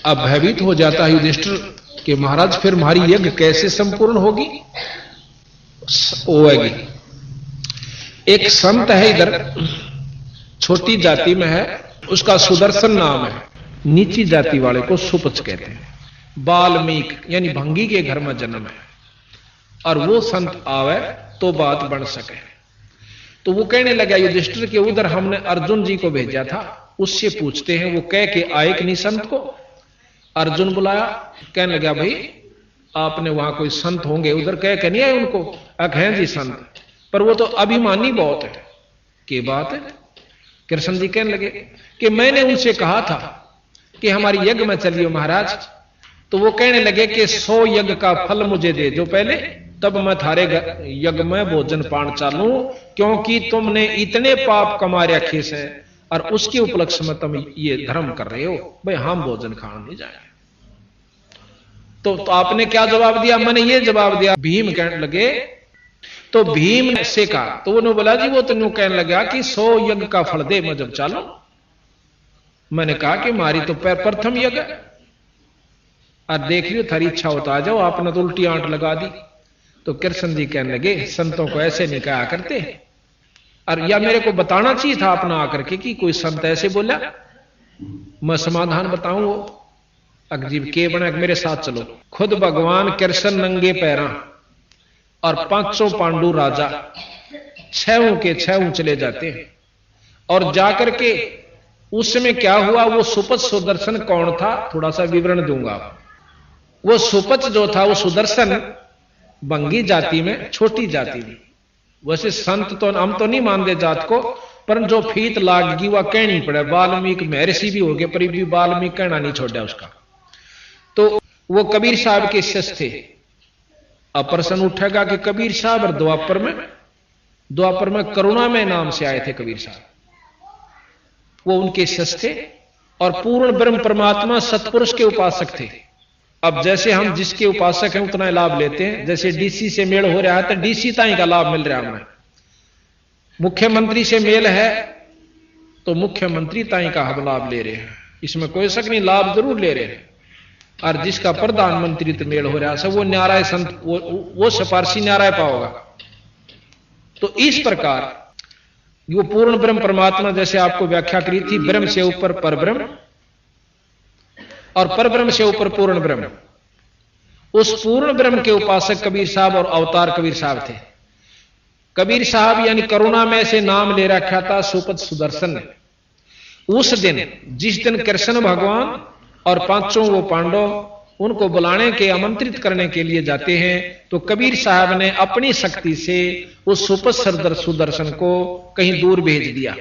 अब भयभीत हो जाता है युधिष्ठिर कि महाराज फिर हमारी यज्ञ कैसे संपूर्ण होगी होगी। एक संत है इधर, छोटी जाति में है, उसका सुदर्शन नाम है। नीची जाति वाले को सुपच कहते हैं। वाल्मीकि यानी भंगी के घर में जन्म है, और वो संत आवे तो बात बन सके। तो वो कहने लगा युधिष्ठिर के उधर हमने अर्जुन जी को भेजा था, उससे पूछते हैं। वो कह के आए कि नहीं संत को। अर्जुन बुलाया, कहने लगा भाई आपने वहां कोई संत होंगे, उधर कह के नहीं आए उनको। हैं जी संत, पर वो तो अभिमानी बहुत है। के बात है? कृष्ण जी कहने लगे कि मैंने उनसे कहा था कि हमारी यज्ञ में चलिए महाराज। तो वो कहने लगे कि 100 यज्ञ का फल मुझे दे जो पहले, तब मैं थारे यज्ञ में भोजन पान चालू, क्योंकि तुमने इतने पाप कमा रखे से और उसके उपलक्ष्य में तुम ये धर्म कर रहे हो, भाई हम भोजन खाने नहीं जाए। तो आपने क्या जवाब दिया? मैंने ये जवाब दिया। भीम कहने लगे, तो भीम ने से कहा, तो उन्होंने बोला जी वो तो न्यू कहने लगा कि 100 यज्ञ का फल दे मैं जब चालू। मैंने कहा कि मारी तो प्रथम यज्ञ, और देख लियो थारी इच्छा होता आ जाओ, आपने तो उल्टी आंट लगा दी। तो कृष्ण जी कहने लगे संतों को ऐसे नहीं कहा करते, और या मेरे को बताना चाहिए था अपना आकर के कि कोई संत ऐसे बोला, मैं समाधान बताऊं। वो अजीब के बना, मेरे साथ चलो। खुद भगवान कृष्ण नंगे पैरा और 500 पांडु राजा 6 के 6 चले जाते हैं, और जाकर के उसमें क्या हुआ, वो सुपच सुदर्शन कौन था थोड़ा सा विवरण दूंगा। वो सुपच जो था वो सुदर्शन बंगी जाति में, छोटी जाति में। वैसे संत तो हम तो नहीं मानते जात को, पर जो फीत लागगी वह कहनी पड़े। वाल्मीकि महर्षि भी हो गए पर भी वाल्मीकि कहना नहीं छोड़ा उसका। तो वो कबीर साहब के शिष्य थे। अब प्रश्न उठेगा कि कबीर साहब और द्वापर में करुणा में नाम से आए थे कबीर साहब, वो उनके शिष्य थे और पूर्ण ब्रह्म परमात्मा सतपुरुष के उपासक थे। अब जैसे हम जिसके उपासक हैं उतना लाभ लेते हैं। जैसे डीसी से मेल हो रहा है तो डीसी ताई का लाभ मिल रहा है हमें, मुख्यमंत्री से मेल है तो मुख्यमंत्री ताई का हम लाभ ले रहे हैं, इसमें कोई शक नहीं, लाभ जरूर ले रहे हैं। और जिसका प्रधानमंत्री तो मेल हो रहा है वो न्याराय संत, वो सिफारसी न्याराय पाओगा। तो इस प्रकार वो पूर्ण ब्रह्म परमात्मा जैसे आपको व्याख्या करी थी, ब्रह्म से ऊपर परब्रह्म और परब्रह्म से ऊपर पूर्ण ब्रह्म, उस पूर्ण ब्रह्म के उपासक कबीर साहब और अवतार कबीर साहब थे। कबीर साहब यानी करुणा में से नाम ले रखा था सुपच सुदर्शन ने। उस दिन जिस दिन कृष्ण भगवान और 5 वो पांडव उनको बुलाने के आमंत्रित करने के लिए जाते हैं, तो कबीर साहब ने अपनी शक्ति से उस सुपच सुदर्शन को कहीं दूर भेज दिया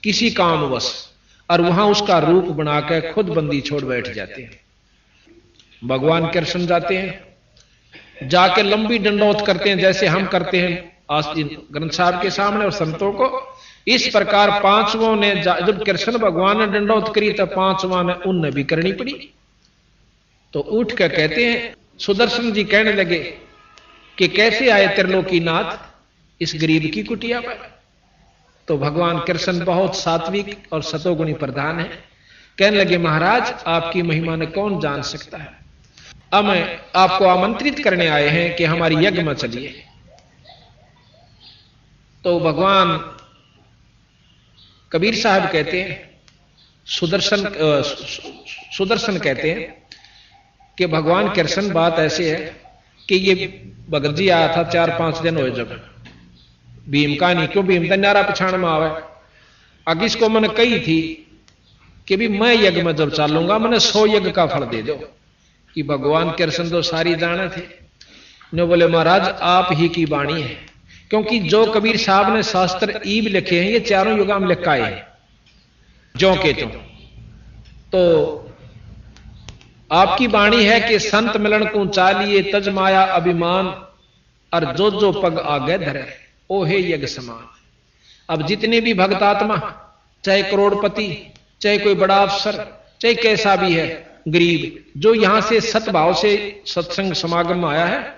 किसी कामवश, और वहां उसका रूप बनाकर खुद बंदी छोड़ बैठ जाते हैं। भगवान कृष्ण जाते हैं, जाके लंबी दंडौत करते हैं जैसे हम करते हैं आस्तीन ग्रंथ साहब के सामने और संतों को। इस प्रकार 5वों ने जब कृष्ण भगवान ने दंडौत करी तो 5वां ने उनने भी करनी पड़ी। तो उठ कर कहते हैं, सुदर्शन जी कहने लगे कि कैसे आए त्रिलोकीनाथ इस गरीब की कुटिया पर। तो भगवान कृष्ण बहुत सात्विक और सतोगुणी प्रधान है। कहने लगे महाराज आपकी महिमा ने कौन जान सकता है, अब मैं आपको आमंत्रित करने आए हैं कि हमारी यज्ञ में चलिए। तो भगवान कबीर साहब कहते हैं, सुदर्शन कहते हैं कि भगवान कृष्ण बात ऐसे है कि ये भगत जी आया था 4-5 दिन हुए जब भीम का नहीं, क्यों भीम तो नारा पछाण में आवे। आगे इसको मैंने कही थी कि भी मैं यज्ञ में जब चालूंगा मैंने 100 यज्ञ का फल दे दो। कि भगवान कृष्ण तो सारी जाने थे, ने बोले महाराज आप ही की वाणी है, क्योंकि जो कबीर साहब ने शास्त्र ईब लिखे हैं ये चारों युगा में लिखाए हैं जो के तो आपकी वाणी है कि संत मिलन को चालिए तज माया अभिमान, और जो पग आगे धरे ओ हे यज्ञ समान। अब जितने भी भक्तात्मा, चाहे करोड़पति, चाहे कोई बड़ा अफसर, चाहे कैसा भी है गरीब, जो यहां से सतभाव से सत्संग समागम में आया है,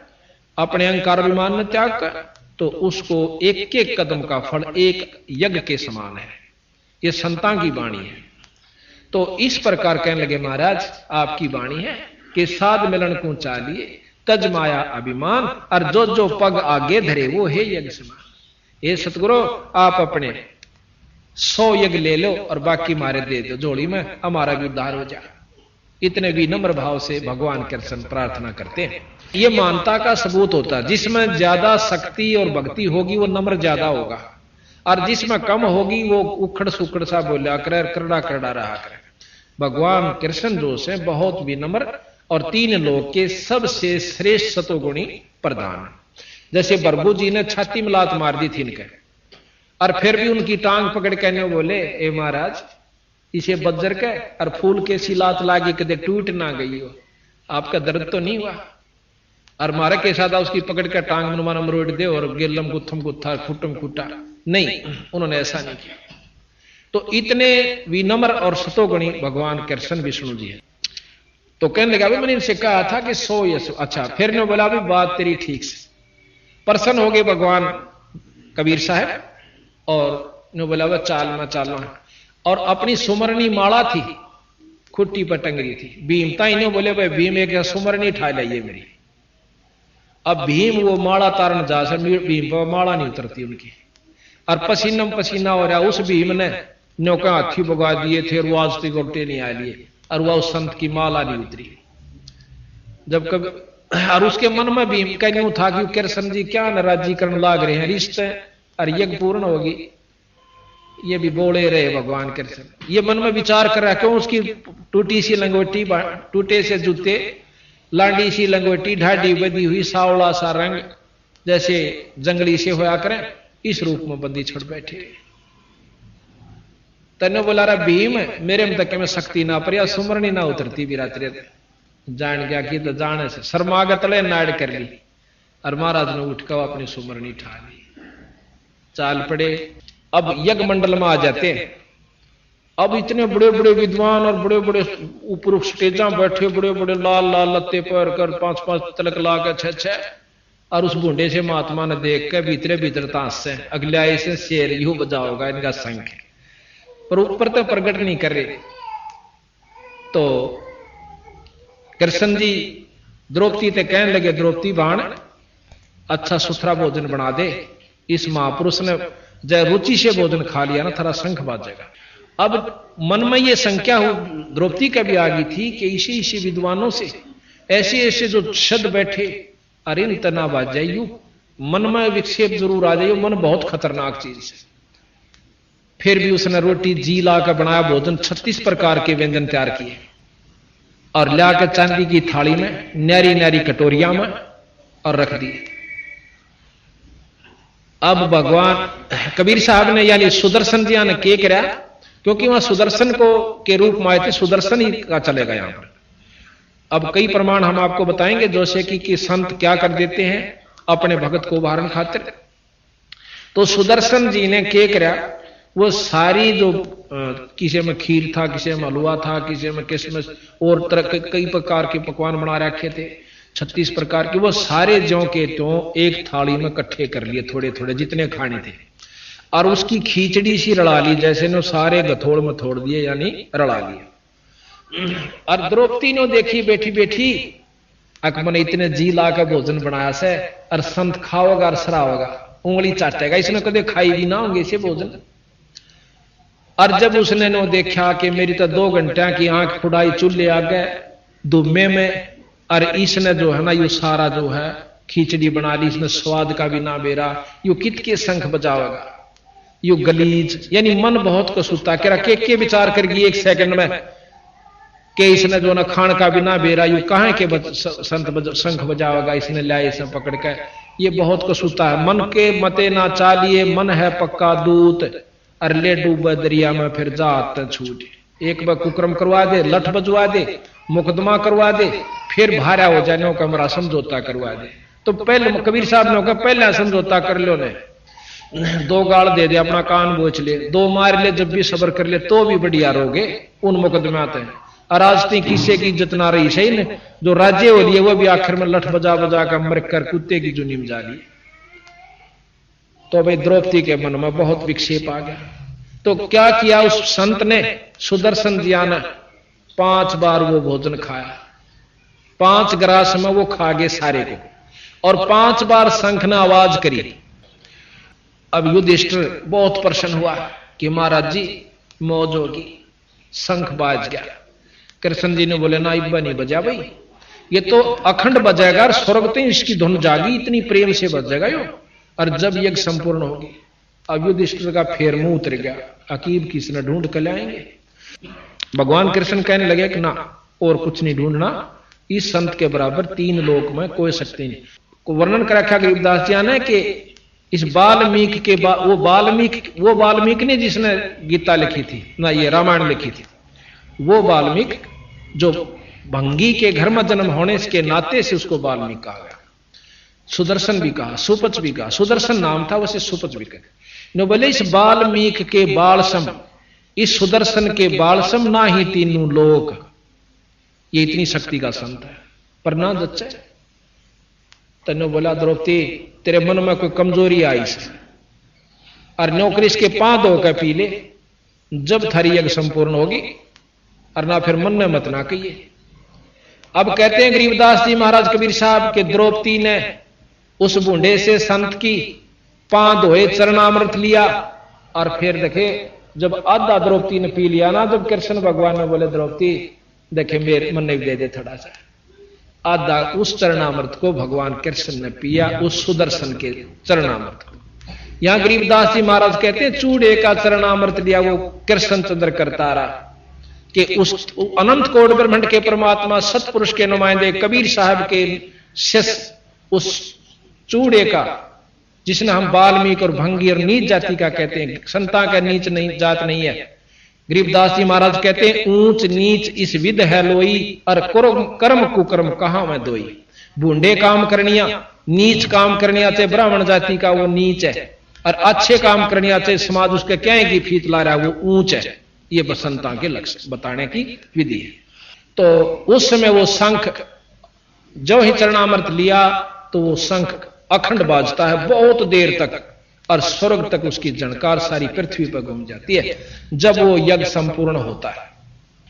अपने अहंकार अभिमान में त्याग कर, तो उसको एक एक कदम का फल एक यज्ञ के समान है। ये संतां की वाणी है। तो इस प्रकार कहने लगे महाराज आपकी वाणी है कि साध मिलन को चालिए तज माया अभिमान और जो जो पग आगे धरे वो है यज्ञ समान। ये सतगुरु आप अपने 100 यज्ञ ले लो और बाकी मारे दे दो जोड़ी में, हमारा भी उद्धार हो जाए। इतने विनम्र भाव से भगवान कृष्ण प्रार्थना करते हैं। ये मानता का सबूत होता है, जिसमें ज्यादा शक्ति और भक्ति होगी वो नम्र ज्यादा होगा, और जिसमें कम होगी वो उखड़ सुखड़ सा बोला करे, करड़ा करड़ा रहा करे। भगवान कृष्ण जो से बहुत विनम्र और 3 लोक के सबसे श्रेष्ठ सतोगुणी प्रधान। जैसे बरबू जी ने छाती में लात मार दी थी इनके, और फिर भी उनकी टांग पकड़ के बोले ए महाराज इसे बज्जर के और फूल के सी लात लागी कदे टूट ना गई हो, आपका दर्द तो नहीं हुआ? और मारे के साथ उसकी पकड़ कर टांग मनुमान मरोड़ दे और गेलम गुत्थम गुत्था खुटम खुटा, नहीं, उन्होंने ऐसा नहीं किया। तो इतने विनम्र और सतोगुणी भगवान कृष्ण विष्णु जी है। तो कहने लगा मैंने इनसे कहा था कि 100 या 100। अच्छा, फिर ने बोला भी बात तेरी ठीक से। प्रसन्न हो गए भगवान कबीर साहब और ने बोला वह चाल में चालना, और अपनी सुमरनी माला थी खुट्टी पर टंगरी थी। भीम ताई ने बोले भाई भीम एक सुमरनी ठा लाइए मेरी। अब भीम वो माला तारण जा से भीम पर माला नहीं उतरती उनकी, और पसीना पसीना हो रहा। उस भीम ने नौका हाथी भगा दिए थे और वाजती गोटे नहीं आ लिए, और वह उस संत की माला नहीं उतरी। जब कभी और उसके मन में भीम का यूं था कि कृष्ण जी क्या नाराजी करने लाग रहे हैं, रिश्ते और यज्ञ पूर्ण होगी, ये भी बोले रहे भगवान कृष्ण। ये मन में विचार कर रहा है, क्यों उसकी टूटी सी लंगोटी, टूटे से जूते, लांडी सी लंगोटी, ढाडी बदी हुई, सावला सा रंग जैसे जंगली से होया करें, इस रूप में बंदी छड़ बैठे। तने बोला रहा भीम मेरे में तक में शक्ति ना पर या सुमरनी ना उतरती भी रात्रि जान गया कि तो जाने से शर्मागत ले नाड़ कर ली, और महाराज ने उठ कर अपनी सुमरनी ठा ली, चाल पड़े। अब यज्ञ मंडल में आ जाते हैं। अब इतने बड़े बड़े विद्वान और बड़े बड़े ऊपर स्टेजा बैठे, बड़े बड़े लाल लाल लत्ते पर कर 5-5 तलक ला कर 6-6, और उस बूढ़े से महात्मा ने देख कर भीतरे भीतर ताश से अगले आए से शेर यू बजाओगा इनका संख, पर ऊपर तो प्रकट नहीं कर रहे। तो कृष्ण जी द्रौपदी ते कहने लगे द्रौपदी बाण अच्छा सुथरा भोजन बना दे। इस महापुरुष ने जब रुचि से भोजन खा लिया ना थारा शंख बाजेगा। अब मन में ये संख्या द्रौपदी का भी आ गई थी कि इसी इसी विद्वानों से ऐसे ऐसे जो शब्द बैठे अरे इन तना बाज जाइयो, मन में विक्षेप जरूर आ जाइयो, मन बहुत खतरनाक चीज है। फिर भी उसने रोटी जी ला कर बनाया भोजन, 36 प्रकार के व्यंजन तैयार किए और लाकर चांदी की थाली में न्यारी न्यारी कटोरिया में और रख दी। अब भगवान कबीर साहब ने यानी सुदर्शन जी ने क्या करा, क्योंकि वहां सुदर्शन को के रूप में आए थे, सुदर्शन ही का चलेगा यहां पर। अब कई प्रमाण हम आपको बताएंगे जैसे कि संत क्या कर देते हैं अपने भगत को उभारन खातिर। तो सुदर्शन जी ने क्या करा, वो सारी जो किसी में खीर था, किसी में हलवा था, किसी में किशमिश और तरह कई प्रकार के पकवान बना रखे थे, 36 प्रकार के, वो सारे ज्यों के त्यों एक थाली में इकट्ठे कर लिए थोड़े थोड़े जितने खाने थे, और उसकी खींचड़ी सी रड़ा ली, जैसे ने सारे गथोड़ में थोड़ दिए यानी रड़ा लिए। और द्रौपदी ने देखी बैठी बैठी अकमन इतने जी ला कर भोजन बनाया से, और संत खाओगा और सराओगा, उंगली चाटेगा, इसने कदे खाई भी ना होंगे इसे भोजन। और जब उसने नो देखा कि मेरी तो 2 घंटे की आंख खुदाई चूल्हे आ गए दुम्मे में, और इसने जो है ना यू सारा जो है खिचड़ी बना ली, इसने स्वाद का भी ना बेरा, यू कित के शंख बजावेगा, यू गलीज, यानी मन बहुत को सुता के विचार करगी 1 सेकंड में कि इसने जो ना खान का भी ना बेरा, यू कहां के संत शंख बजावेगा, इसने लाए इसे पकड़ के, ये बहुत को सुता है। मन के मते ना चालिए, मन है पक्का दूत, और ले डूब दरिया में फिर जात छूट। एक बार कुक्रम करवा दे, लठ बजवा दे, मुकदमा करवा दे, फिर भारा हो जाने का हमारा समझौता करवा दे। तो पहले कबीर साहब ने कहा पहले समझौता कर लो, ने 2 गाल दे दे, अपना कान बोच ले, 2 मार ले, जब भी सबर कर ले तो भी बढ़िया रहोगे उन मुकदमे आते हैं। और आज तक किसी की इज्जत ना रही सही ने, जो राज्य हो लिए वो भी आखिर में लठ बजा बजा कर मर कर कुत्ते की जुनी में जा ली। तो भाई द्रौपदी के मन में बहुत विक्षेप आ गया। तो क्या किया उस संत ने, सुदर्शन जिया ने 5 बार वो भोजन खाया, 5 ग्रास में वो खा गए सारे को, और 5 बार शंख ने आवाज करी। अब युधिष्ठिर बहुत प्रसन्न हुआ कि महाराज जी मौज होगी, शंख बाज गया। कृष्ण जी ने बोले ना इब्बा नहीं बजा भाई, ये तो अखंड बजाएगा और स्वर्ग तो इसकी धुन जागी, इतनी प्रेम से बजेगा यो, और जब यज्ञ संपूर्ण होगी। अब युधिष्ठिर का फेर मुंह उतर गया, अकीब किसने ढूंढ कर लाएंगे। भगवान कृष्ण कहने लगे कि ना और कुछ नहीं ढूंढना, इस संत के बराबर 3 लोक में कोई शक्ति नहीं। को वर्णन कर रखा गरीबदास जी ने कि इस वाल्मीकि के वो वाल्मीकि ने जिसने गीता लिखी थी ना, ये रामायण लिखी थी, वो वाल्मीकि जो भंगी के घर में जन्म होने के नाते से उसको वाल्मीकि कहा गया। सुदर्शन भी कहा, सुपच भी कहा, सुदर्शन नाम था वैसे सुपच भी कहा। नो बोले इस वाल्मीकि के बालसम, इस सुदर्शन के बालसम ना ही 3 लोक, ये इतनी शक्ति का संत है। पर ना जच्चे तने बोला द्रौपदी तेरे मन में कोई कमजोरी आई से, और नौकरी इसके 5 धोकर पी ले, जब थारी यज्ञ संपूर्ण होगी, और ना फिर मन में मत ना कहिए। अब कहते हैं गरीबदास जी महाराज कबीर साहब के द्रौपदी ने उस बूढ़े से संत की 5 धोए चरणामृत लिया, और फिर देखे जब आधा द्रौपदी ने पी लिया ना, जब कृष्ण भगवान ने बोले द्रौपदी देखे मेरे मन ने दे दे थोड़ा सा, आधा उस चरणामृत को भगवान कृष्ण ने पिया, उस सुदर्शन के चरणामृत को। यहां गरीबदास जी महाराज कहते हैं चूड़े का चरणामृत लिया वो कृष्ण चंद्र करतारा कि उस अनंत कोट ब्रह्मांड के परमात्मा सतपुरुष के नुमाइंदे कबीर साहब के शिष्य उस चूड़े का, जिसने हम वाल्मीकि और भंगी और नीच जाति का कहते हैं, संता का नीच नहीं जात नहीं है। गरीबदास जी महाराज कहते हैं ऊंच नीच इस विध है लोई, और कर्म कुकर्म कहां में दोई। बूंडे काम करनिया, नीच काम करनिया चाहे ब्राह्मण जाति का वो नीच है, और अच्छे काम करनिया चाहे समाज उसके क्या की फीत ला रहा है वो ऊंच है। ये बसंता के लक्ष्य बताने की विधि है। तो उस समय वो शंख जो ही चरणामृत लिया तो वो शंख अखंड बाजता है बहुत देर तक, और स्वर्ग तक उसकी झनकार सारी पृथ्वी पर घूम जाती है जब वो यज्ञ संपूर्ण होता है।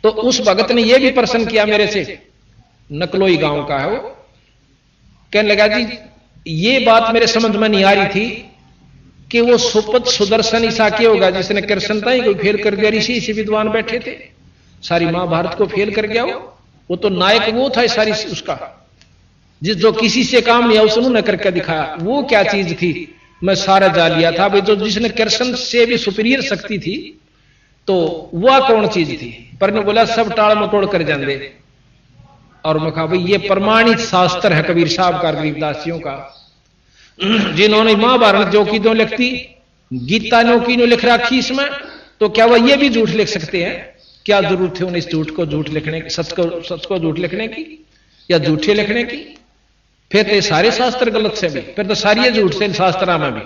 तो उस भगत ने यह भी प्रश्न किया मेरे से, नकलोई गांव का है वो, कहने लगा जी ये बात मेरे समझ में नहीं आ रही थी कि वो सुपत सुदर्शन ईसा क्या होगा जिसने कृष्णता ही कोई फेल कर दिया। ऋषि इसी विद्वान बैठे थे, सारी महाभारत को फेल कर गया वो तो नायक वो था सारी उसका, जिस जो किसी से काम नहीं उस उन्होंने करके दिखाया। वो क्या चीज थी मैं सारा जा लिया था भाई, जो जिसने कृष्ण से भी सुपीरियर शक्ति थी तो वह कौन चीज थी। पर ने बोला सब टाड़ मटोड़ कर जाते, और मैं कहा भाई ये प्रमाणित शास्त्र है कबीर साहब का गरीबदासियों का, जिन्होंने महाभारत जो की जो लिखती, गीता नो की नो लिख रखी इसमें, तो क्या वह ये भी झूठ लिख सकते हैं? क्या जरूरत है उन्हें इस झूठ को झूठ लिखने की, सच को झूठ लिखने की या झूठे लिखने की? फिर तो सारे शास्त्र गलत से भी, फिर तो सारी झूठ से शास्त्र में भी।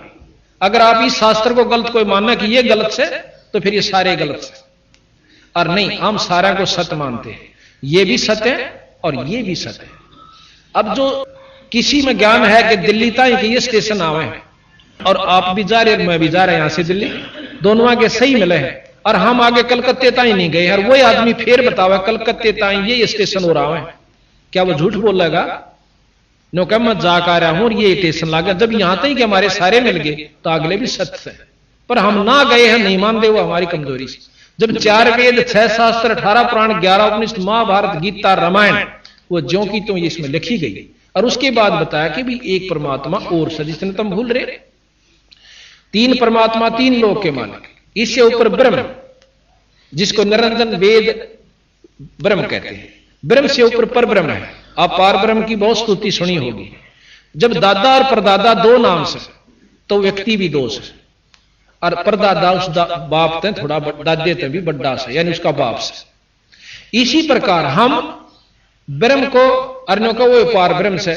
अगर आप इस शास्त्र को गलत कोई मानना कि ये गलत से, तो फिर ये सारे गलत से। और नहीं, हम सारा को सत्य मानते हैं, ये भी सत्य है और ये भी सत्य है। अब जो किसी में ज्ञान है कि दिल्ली तक कि ये स्टेशन आवे हैं और आप भी जा रहे मैं भी जा रहे हैं यहां से दिल्ली, दोनों आगे सही मिले हैं, और हम आगे कलकत्ते ताई नहीं गए, और वही आदमी फिर बतावा कलकत्ते ताई ये स्टेशन हो रहा है, क्या वो झूठ बोलेगा? नो कह मैं जा कर रहा हूं और ये स्टेशन लागा, जब यहां तक कि हमारे सारे मिल गए तो अगले भी सत्य है, पर हम ना गए हैं, नहीं मानते, वो हमारी कमजोरी से। जब 4 वेद 6 शास्त्र 18 पुराण 11 उपनिषद महाभारत गीता रामायण वो ज्यों की तो इसमें लिखी गई, और उसके बाद बताया कि भी एक परमात्मा और सजिशन तुम भूल रहे, 3 परमात्मा 3 लोक के मालिक, इससे ऊपर ब्रह्म जिसको निरंजन वेद ब्रह्म कहते हैं, ब्रह्म से ऊपर पर ब्रह्म है। आप पार ब्रह्म की बहुत स्तुति सुनी होगी। जब दादा और परदादा 2 नाम से तो व्यक्ति भी 2 से, और परदादा उस बाप ते थोड़ा दादे ते भी बड्डा से, यानी उसका बाप से। इसी प्रकार हम ब्रह्म को अर्णों का वो पार ब्रह्म से,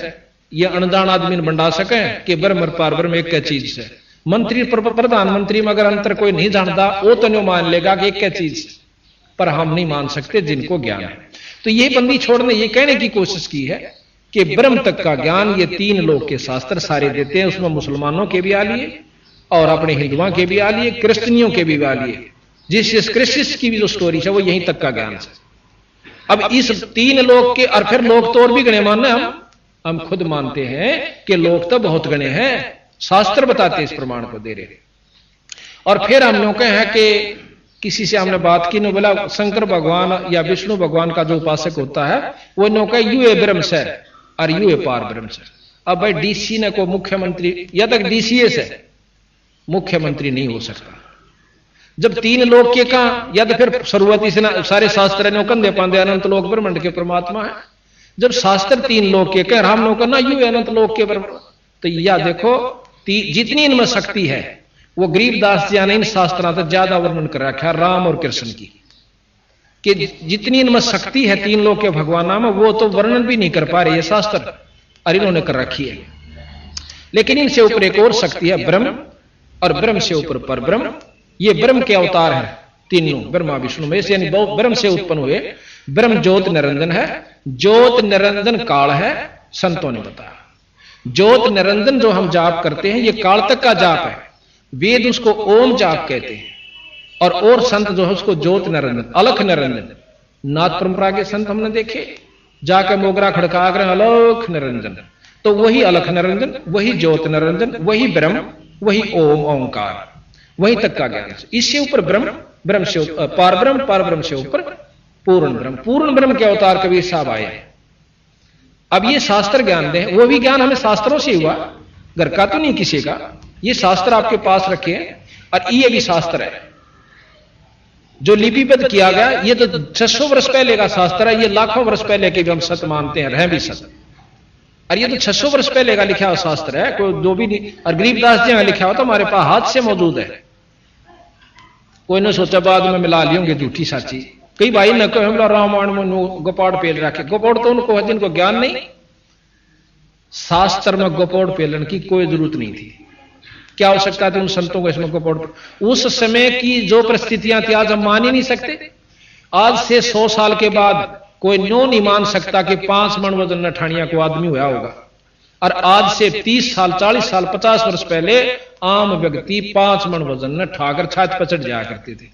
ये अनजान आदमी बंडा सके कि ब्रह्म और पार ब्रह्म एक चीज से। मंत्री प्रधानमंत्री में अगर अंतर कोई नहीं जानता वो तो नहीं मान लेगा कि एक चीज से, पर हम नहीं मान सकते जिनको ज्ञान है। तो ये बंदी छोड़ने ये कहने की कोशिश की है कि ब्रह्म तक का ज्ञान ये 3 लोक के शास्त्र सारे देते हैं, उसमें मुसलमानों के भी आ लिए और अपने हिंदुओं के भी आ लिए, क्रिश्चियनियों के भी आ लिए, जीसस क्रिस्ट की भी जो स्टोरी है वो यहीं तक का ज्ञान है। अब इस 3 लोक के, और फिर लोग तो और भी गणे मानना, हम खुद मानते हैं कि लोग तो बहुत गणे हैं, शास्त्र बताते हैं इस प्रमाण को दे रहे। और फिर हम लोग हैं कि किसी से हमने बात की, बोला शंकर भगवान या विष्णु भगवान का जो उपासक होता है वो नो का यू ए ब्रह्म से और यू ए पार ब्रह्म से। अब भाई डीसी ने को मुख्यमंत्री, या तक डीसीएस है, मुख्यमंत्री नहीं हो सकता। जब 3 लोक के का, या तो फिर शुरुआती से ना सारे शास्त्र ने कंधे पांदे अनंत लोक ब्रह्मांड के परमात्मा है। जब शास्त्र 3 लोक के कह हम लोग ना यू अनंत लोक के ब्रह्म, तो या देखो जितनी इनमें शक्ति है वो गरीबदास जी ने इन शास्त्रों से ज्यादा वर्णन कर रखा है राम और कृष्ण की, कि जितनी इनमें शक्ति है 3 लोक के भगवान में वो तो वर्णन भी नहीं कर पा रहे ये शास्त्र, और इन्होंने कर रखी है। लेकिन इनसे ऊपर एक और शक्ति है ब्रह्म, और ब्रह्म से ऊपर पर ब्रह्म। ये ब्रह्म के अवतार है तीनों, ब्रह्मा विष्णु महेश, यानी ब्रह्म से उत्पन्न हुए। ब्रह्म ज्योत निरंजन है, ज्योत निरंजन काल है, संतों ने बताया। ज्योत निरंजन जो हम जाप करते हैं ये काल तक का जाप है, वेद उसको ओम जाप कहते हैं, और संत जो है उसको ज्योत निरंजन, अलख निरंजन। नाथ परंपरा के संत हमने देखे जाकर मोगरा खड़का कर अलख निरंजन, तो वही अलख निरंजन, वही ज्योत निरंजन, वही ब्रह्म, वही ओम ओंकार, वहीं तक का ज्ञान। इससे ऊपर ब्रह्म, ब्रह्म से पार ब्रह्म, पार ब्रह्म से ऊपर पूर्ण ब्रह्म, पूर्ण ब्रह्म के अवतार कबीर साहब आए। अब ये शास्त्र ज्ञान दें, वो भी ज्ञान हमें शास्त्रों से हुआ, घर का तो नहीं किसी का। ये शास्त्र आपके पास रखे हैं, और ये भी शास्त्र है जो लिपिबद्ध किया गया। ये तो 600 वर्ष पहले का शास्त्र है, ये लाखों वर्ष पहले के भी हम सत्य मानते हैं, रह भी सत्य। और ये तो 600 वर्ष पहले का लिखा हुआ शास्त्र है, कोई जो भी नहीं। और गरीबदास जी ने लिखा हुआ तो हमारे पास हाथ से मौजूद है, कोई ने सोचा बाद में मिला लियोगे झूठी साची। कई भाई न कहो हम रामायण में गोपाड़ पेल रखे, गोपाड़ तो उनको है जिनको ज्ञान नहीं। शास्त्र में गोपाड़ पेलन की कोई जरूरत नहीं थी, क्या आवश्यकता थी उन संतों को इसमें गोपाड़। उस समय की जो परिस्थितियां थी आज हम मान ही नहीं सकते। आज से 100 साल के बाद कोई न्यों नहीं मान सकता कि 5 मन वजन नठानिया को आदमी हुआ होगा। और आज से 30 साल, 40 साल, 50 वर्ष पहले आम व्यक्ति 5 मन वजन न ठाकर छात पर चढ़ जाया करते थे।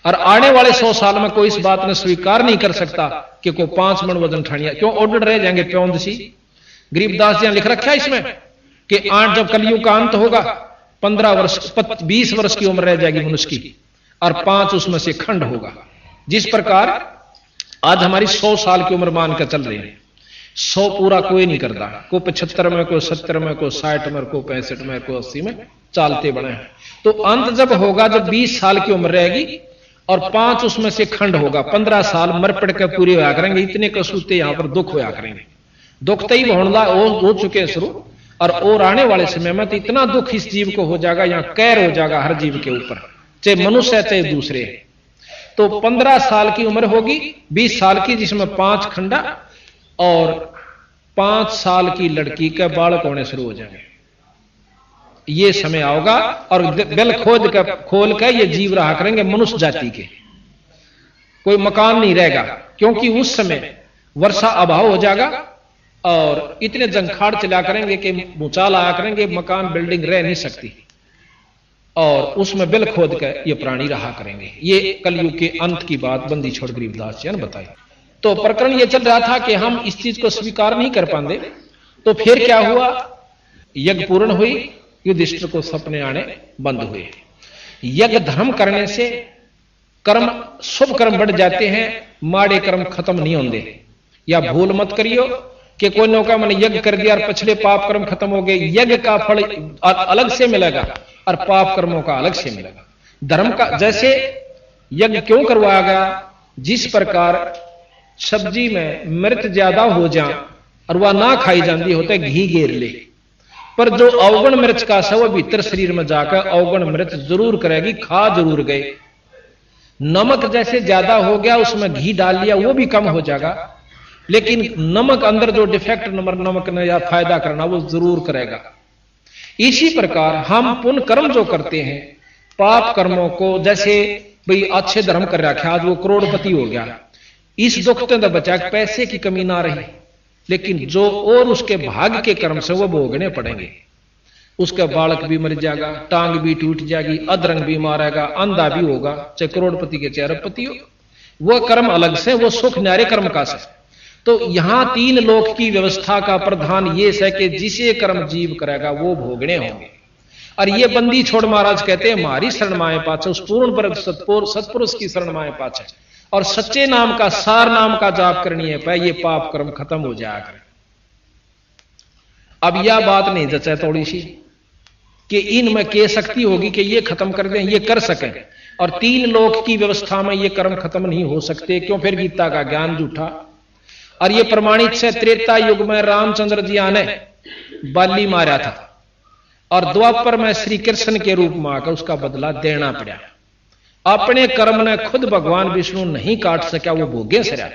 और आने वाले 100 साल में कोई इस बात ने स्वीकार नहीं कर सकता कि कोई 5 मन वजन ठानिया, क्यों ऑर्डर रह जाएंगे प्योंद सी। गरीबदास जी ने लिख रखा है इसमें कि 8 जब कलयुग का अंत होगा 15 वर्ष 20 वर्ष की उम्र रह जाएगी मनुष्य की, और 5 उसमें से खंड होगा। जिस प्रकार आज हमारी 100 साल की उम्र मानकर चल रही है, 100 पूरा कोई नहीं करता, कोई 75 में, कोई 70 में, कोई 60 में, कोई 65 में, कोई 80 में चालते बने हैं। तो अंत जब होगा जब 20 साल की उम्र रहेगी और 5 उसमें से खंड होगा, 15 साल मर पड़ के पूरे होया करेंगे। इतने कसूते यहां पर दुख होया करेंगे, दुख तो ही हो चुके हैं शुरू, और आने वाले समय में तो इतना दुख इस जीव को हो जाएगा, यहां कैर हो जाएगा हर जीव के ऊपर, चाहे मनुष्य है चाहे दूसरे। तो 15 साल की उम्र होगी, 20 साल की जिसमें 5 खंडा, और 5 साल की लड़की के बालक होने शुरू हो जाएंगे। ये समय आओगा और दिल खोल कर ये जीव रहा करेंगे मनुष्य जाति के, कोई मकान नहीं रहेगा, क्योंकि उस समय वर्षा अभाव हो जाएगा और इतने जंखाड़ चला करेंगे कि भूचाल आया करेंगे, मकान बिल्डिंग रह नहीं सकती, और उसमें बिल खोद कर ये प्राणी रहा करेंगे। ये कलयुग के अंत की बात बंदी छोड़ गरीबदास जी ने बताई। तो प्रकरण ये चल रहा था कि हम इस चीज को स्वीकार नहीं कर पाते, तो फिर क्या हुआ, यज्ञ पूर्ण हुई, युधिष्ठिर को सपने आने बंद हुए। यज्ञ धर्म करने से कर्म, शुभ कर्म बढ़ जाते हैं, माड़े कर्म खत्म नहीं होंगे। या भूल मत करियो कि कोई नौका मैंने यज्ञ कर दिया और पिछले पाप कर्म खत्म हो गए। यज्ञ का फल अलग से मिलेगा और पाप कर्मों का अलग से मिलेगा। धर्म का जैसे यज्ञ क्यों करवाया गया, जिस प्रकार सब्जी में मिर्च ज्यादा हो जाए और वह ना खाई जाती होता है घी घेर ले, पर जो अवगुण मिर्च का है वह भीतर शरीर में जाकर अवगुण मिर्च जरूर करेगी, खा जरूर गए। नमक जैसे ज्यादा हो गया उसमें घी डाल लिया वो भी कम हो जाएगा, लेकिन नमक अंदर जो डिफेक्ट नमक ने या फायदा करना वो जरूर करेगा। इसी प्रकार हम पुण्य कर्म जो करते हैं, पाप कर्मों को, जैसे भाई अच्छे धर्म कर रखा, आज वो करोड़पति हो गया, इस दुख तो बचा पैसे की कमी ना रही, लेकिन जो और उसके भाग्य के कर्म से वो भोगने पड़ेंगे। उसका बालक भी मर जाएगा, टांग भी टूट जाएगी, अधरंग भी मारेगा, अंधा भी होगा, चाहे करोड़पति के चाहे अरबपति हो। वह कर्म अलग से, वो सुख न्यारे कर्म का से। तो यहां 3 लोक की व्यवस्था का प्रधान ये है कि जिसे कर्म जीव करेगा वो भोगने होंगे। और ये बंदी छोड़ महाराज कहते हैं हमारी शरण माए पाछे, उस पूर्ण पर सत्पुरुष की शरण माए पाछे और सच्चे नाम का सार नाम का जाप करनी है पाए, ये पाप कर्म खत्म हो जाया करे। अब यह बात नहीं जचा थोड़ी सी कि इनमें के शक्ति होगी कि ये खत्म कर दें, ये कर सकें, और 3 लोक की व्यवस्था में ये कर्म खत्म नहीं हो सकते। क्यों? फिर गीता का ज्ञान झूठा। और ये प्रमाणित से त्रेता युग में रामचंद्र जी ने बाली मारा था और द्वापर में श्री कृष्ण के रूप में आकर उसका बदला देना पड़ा। अपने कर्म ने खुद भगवान विष्णु नहीं काट सका, वो भोगे से रहा।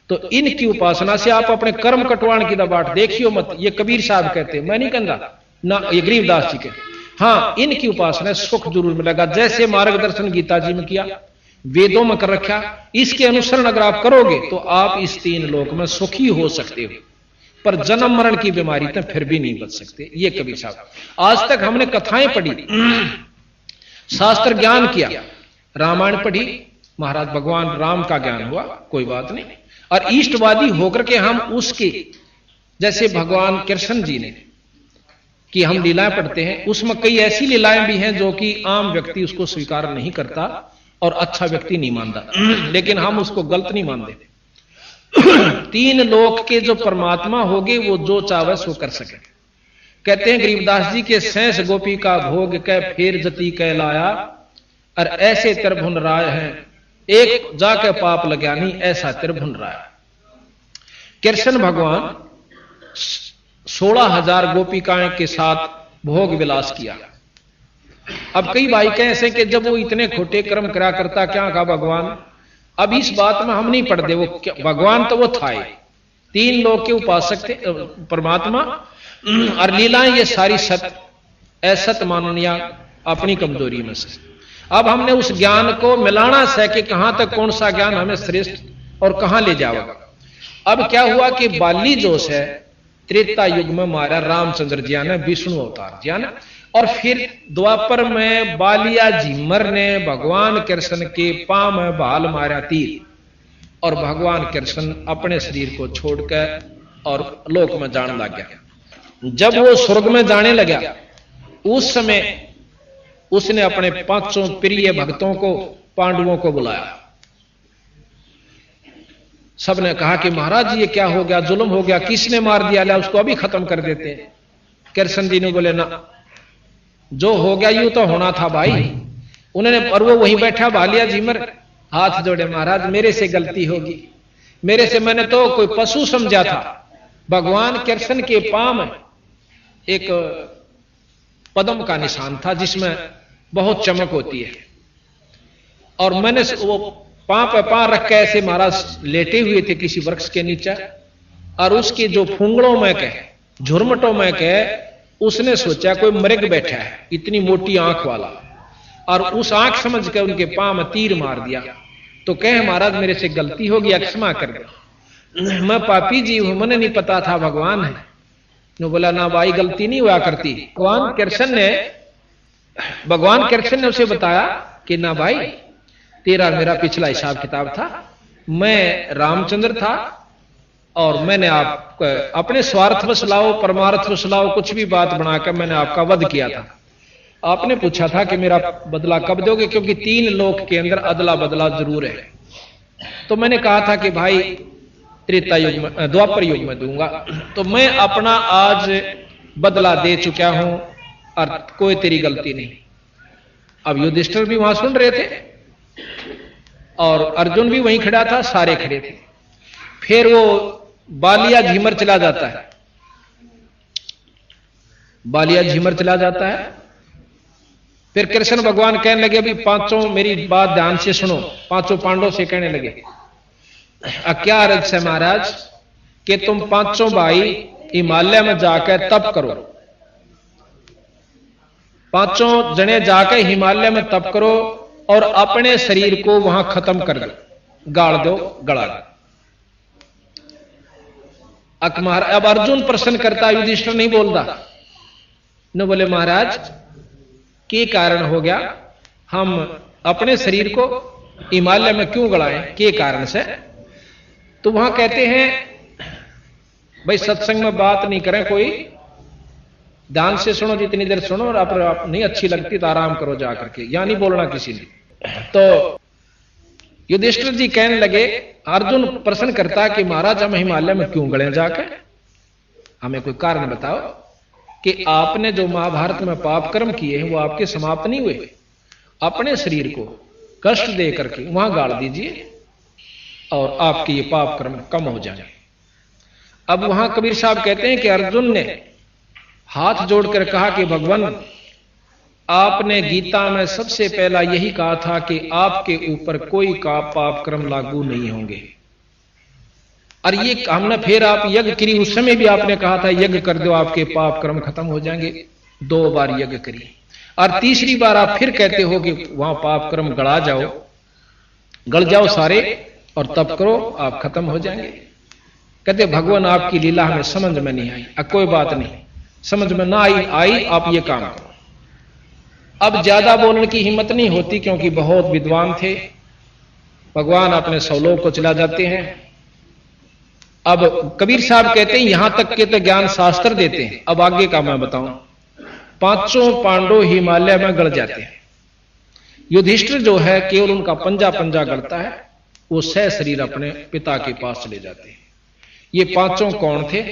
तो इनकी उपासना से आप अपने कर्म कटवाण की दबाट देखियो मत। ये कबीर साहब कहते, मैं नहीं कहता ना, ये गरीबदास जी कहते। हाँ, इनकी उपासना सुख जरूर मिलेगा, जैसे मार्गदर्शन गीता जी में किया, वेदों में कर रखा। इसके अनुसरण अगर आप करोगे तो आप इस 3 लोक में सुखी हो सकते हो, पर जन्म मरण की बीमारी तो फिर भी नहीं बच सकते। ये कबीर साहब। आज तक हमने कथाएं पढ़ी, शास्त्र ज्ञान किया, रामायण पढ़ी, महाराज भगवान राम का ज्ञान हुआ, कोई बात नहीं। और इष्टवादी होकर के हम उसके, जैसे भगवान कृष्ण जी ने कि हम लीलाएं पढ़ते हैं, उसमें कई ऐसी लीलाएं भी हैं जो कि आम व्यक्ति उसको स्वीकार नहीं करता और अच्छा व्यक्ति नहीं मानता, लेकिन हम उसको गलत नहीं मानते। 3 लोक के जो परमात्मा होगे वो जो चाहे सो कर सके। कहते हैं गरीबदास जी के सैंस गोपी का भोग कै फेर जती कह लाया, और ऐसे तिरभुन राय हैं एक जाके पाप लगानी, ऐसा तिरभुन राय। कृष्ण भगवान 16,000 गोपिकाएं के साथ भोग विलास किया। अब कई भाई कहे ऐसे कि जब वो इतने खोटे कर्म करा करता, क्या कहा भगवान? अब इस बात में हम नहीं पढ़ते, वो भगवान तो वो था, 3 लोक के उपासक थे परमात्मा, और लीलाएं ये सारी सत असत माननिया अपनी कमजोरी में से। अब हमने उस ज्ञान को मिलाना है कि कहां तक कौन सा ज्ञान हमें श्रेष्ठ और कहां ले जाएगा। अब क्या हुआ कि बाली जोश है त्रेता युग में मारा रामचंद्र जी ने, विष्णु अवतार जी ने, और फिर द्वापर में बालिया झिमर ने भगवान कृष्ण के पांव में भाल मारा तीर, और भगवान कृष्ण अपने शरीर को छोड़कर और लोक में जाने लग गया। जब वो स्वर्ग में जाने लगा, उस समय उसने अपने 5 प्रिय भक्तों को, पांडवों को बुलाया। सबने कहा कि महाराज ये क्या हो गया, जुल्म हो गया, किसने मार दिया, ला उसको अभी खत्म कर देते हैं। कृष्ण जी ने बोले ना, जो हो गया यूं तो होना था भाई। उन्होंने, और वो वहीं बैठा बालिया झिमर, हाथ जोड़े, महाराज मेरे से गलती होगी, मेरे से, मैंने तो कोई पशु समझा था। भगवान कृष्ण के पांव में एक पद्म का निशान था जिसमें बहुत चमक होती है, और मैंने वो पांव पे पांव रख के ऐसे महाराज लेटे हुए थे किसी वृक्ष के नीचे, और उसके जो फूंगड़ों में कह, झुरमटों में कह, उसने सोचा कोई मृग बैठा है, इतनी मोटी आंख वाला, और उस आंख समझ के उनके पांव में तीर मार दिया। तो कहे महाराज मेरे से गलती होगी, क्षमा कर दे, मैं पापी जी हूं, मैंने नहीं पता था भगवान है। ने बोला ना भाई, गलती नहीं हुआ करती। भगवान कृष्ण ने उसे बताया कि ना भाई, तेरा मेरा पिछला हिसाब किताब था, मैं रामचंद्र था और मैंने आप अपने स्वार्थ वश लाओ, परमार्थ वश लाओ, कुछ भी बात बनाकर मैंने आपका वध किया था। आपने पूछा था कि मेरा बदला कब दोगे, क्योंकि 3 लोक के अंदर अदला बदला जरूर है। तो मैंने कहा था कि भाई त्रेता युग में, द्वापर युग में दूंगा। तो मैं अपना आज बदला दे चुका हूं और कोई तेरी गलती नहीं। अब युधिष्ठिर भी वहां सुन रहे थे और अर्जुन भी वहीं खड़ा था, सारे खड़े थे। फिर वो बालिया झिमर चला जाता है, बालिया झिमर चला जाता है। फिर कृष्ण भगवान कहने लगे, अभी 5 मेरी बात ध्यान से सुनो। 5 पांडवों से कहने लगे, क्या अर्ज है महाराज कि तुम 5 भाई हिमालय में जाकर तप करो, 5 जने जाकर हिमालय में तप करो और अपने शरीर को वहां खत्म कर दो, गाड़ दो, गड़ा दो। अब अर्जुन प्रश्न करता, युधिष्ठिर नहीं बोलता, न बोले महाराज के कारण हो गया, हम अपने शरीर को हिमालय में क्यों गड़ाएं, के कारण से? तो वहां कहते हैं भाई सत्संग में बात नहीं करें, कोई ध्यान से सुनो, जितनी देर सुनो, और आप नहीं अच्छी लगती तो आराम करो जाकर के, या नहीं बोलना किसी ने। तो युधिष्ठिर जी कहने लगे, अर्जुन प्रश्न करता कि महाराज हम हिमालय में क्यों गड़े जाकर, हमें कोई कारण बताओ कि आपने जो महाभारत में पाप कर्म किए हैं वो आपके समाप्त नहीं हुए, अपने शरीर को कष्ट दे करके वहां गाड़ दीजिए और आपके ये पाप कर्म कम हो जाए। अब वहां कबीर साहब कहते हैं कि अर्जुन ने हाथ जोड़कर कहा कि भगवान, आपने गीता में सबसे पहला यही कहा था कि आपके ऊपर कोई का पाप कर्म लागू नहीं होंगे, और ये हमने फिर आप यज्ञ करी, उस समय भी आपने कहा था यज्ञ कर दो आपके पाप कर्म खत्म हो जाएंगे, 2 बार यज्ञ करी, और तीसरी बार आप फिर कहते हो कि वहां पाप कर्म गड़ जाओ सारे और तब करो आप खत्म हो जाएंगे। कहते भगवान आपकी लीला हमें समझ में नहीं आई। कोई बात नहीं, समझ में ना आई आप ये काम करो। अब ज्यादा बोलने की हिम्मत नहीं होती क्योंकि बहुत विद्वान थे, भगवान अपने 100 लोग को चला जाते हैं। अब कबीर साहब कहते हैं यहां तक के तो ज्ञान शास्त्र देते हैं, अब आगे का मैं बताऊं। 5 पांडव हिमालय में गड़ जाते हैं, युधिष्ठिर जो है केवल उनका पंजा गड़ता है, वो सह शरीर अपने पिता के पास चले जाते हैं। ये 5 कौन थे?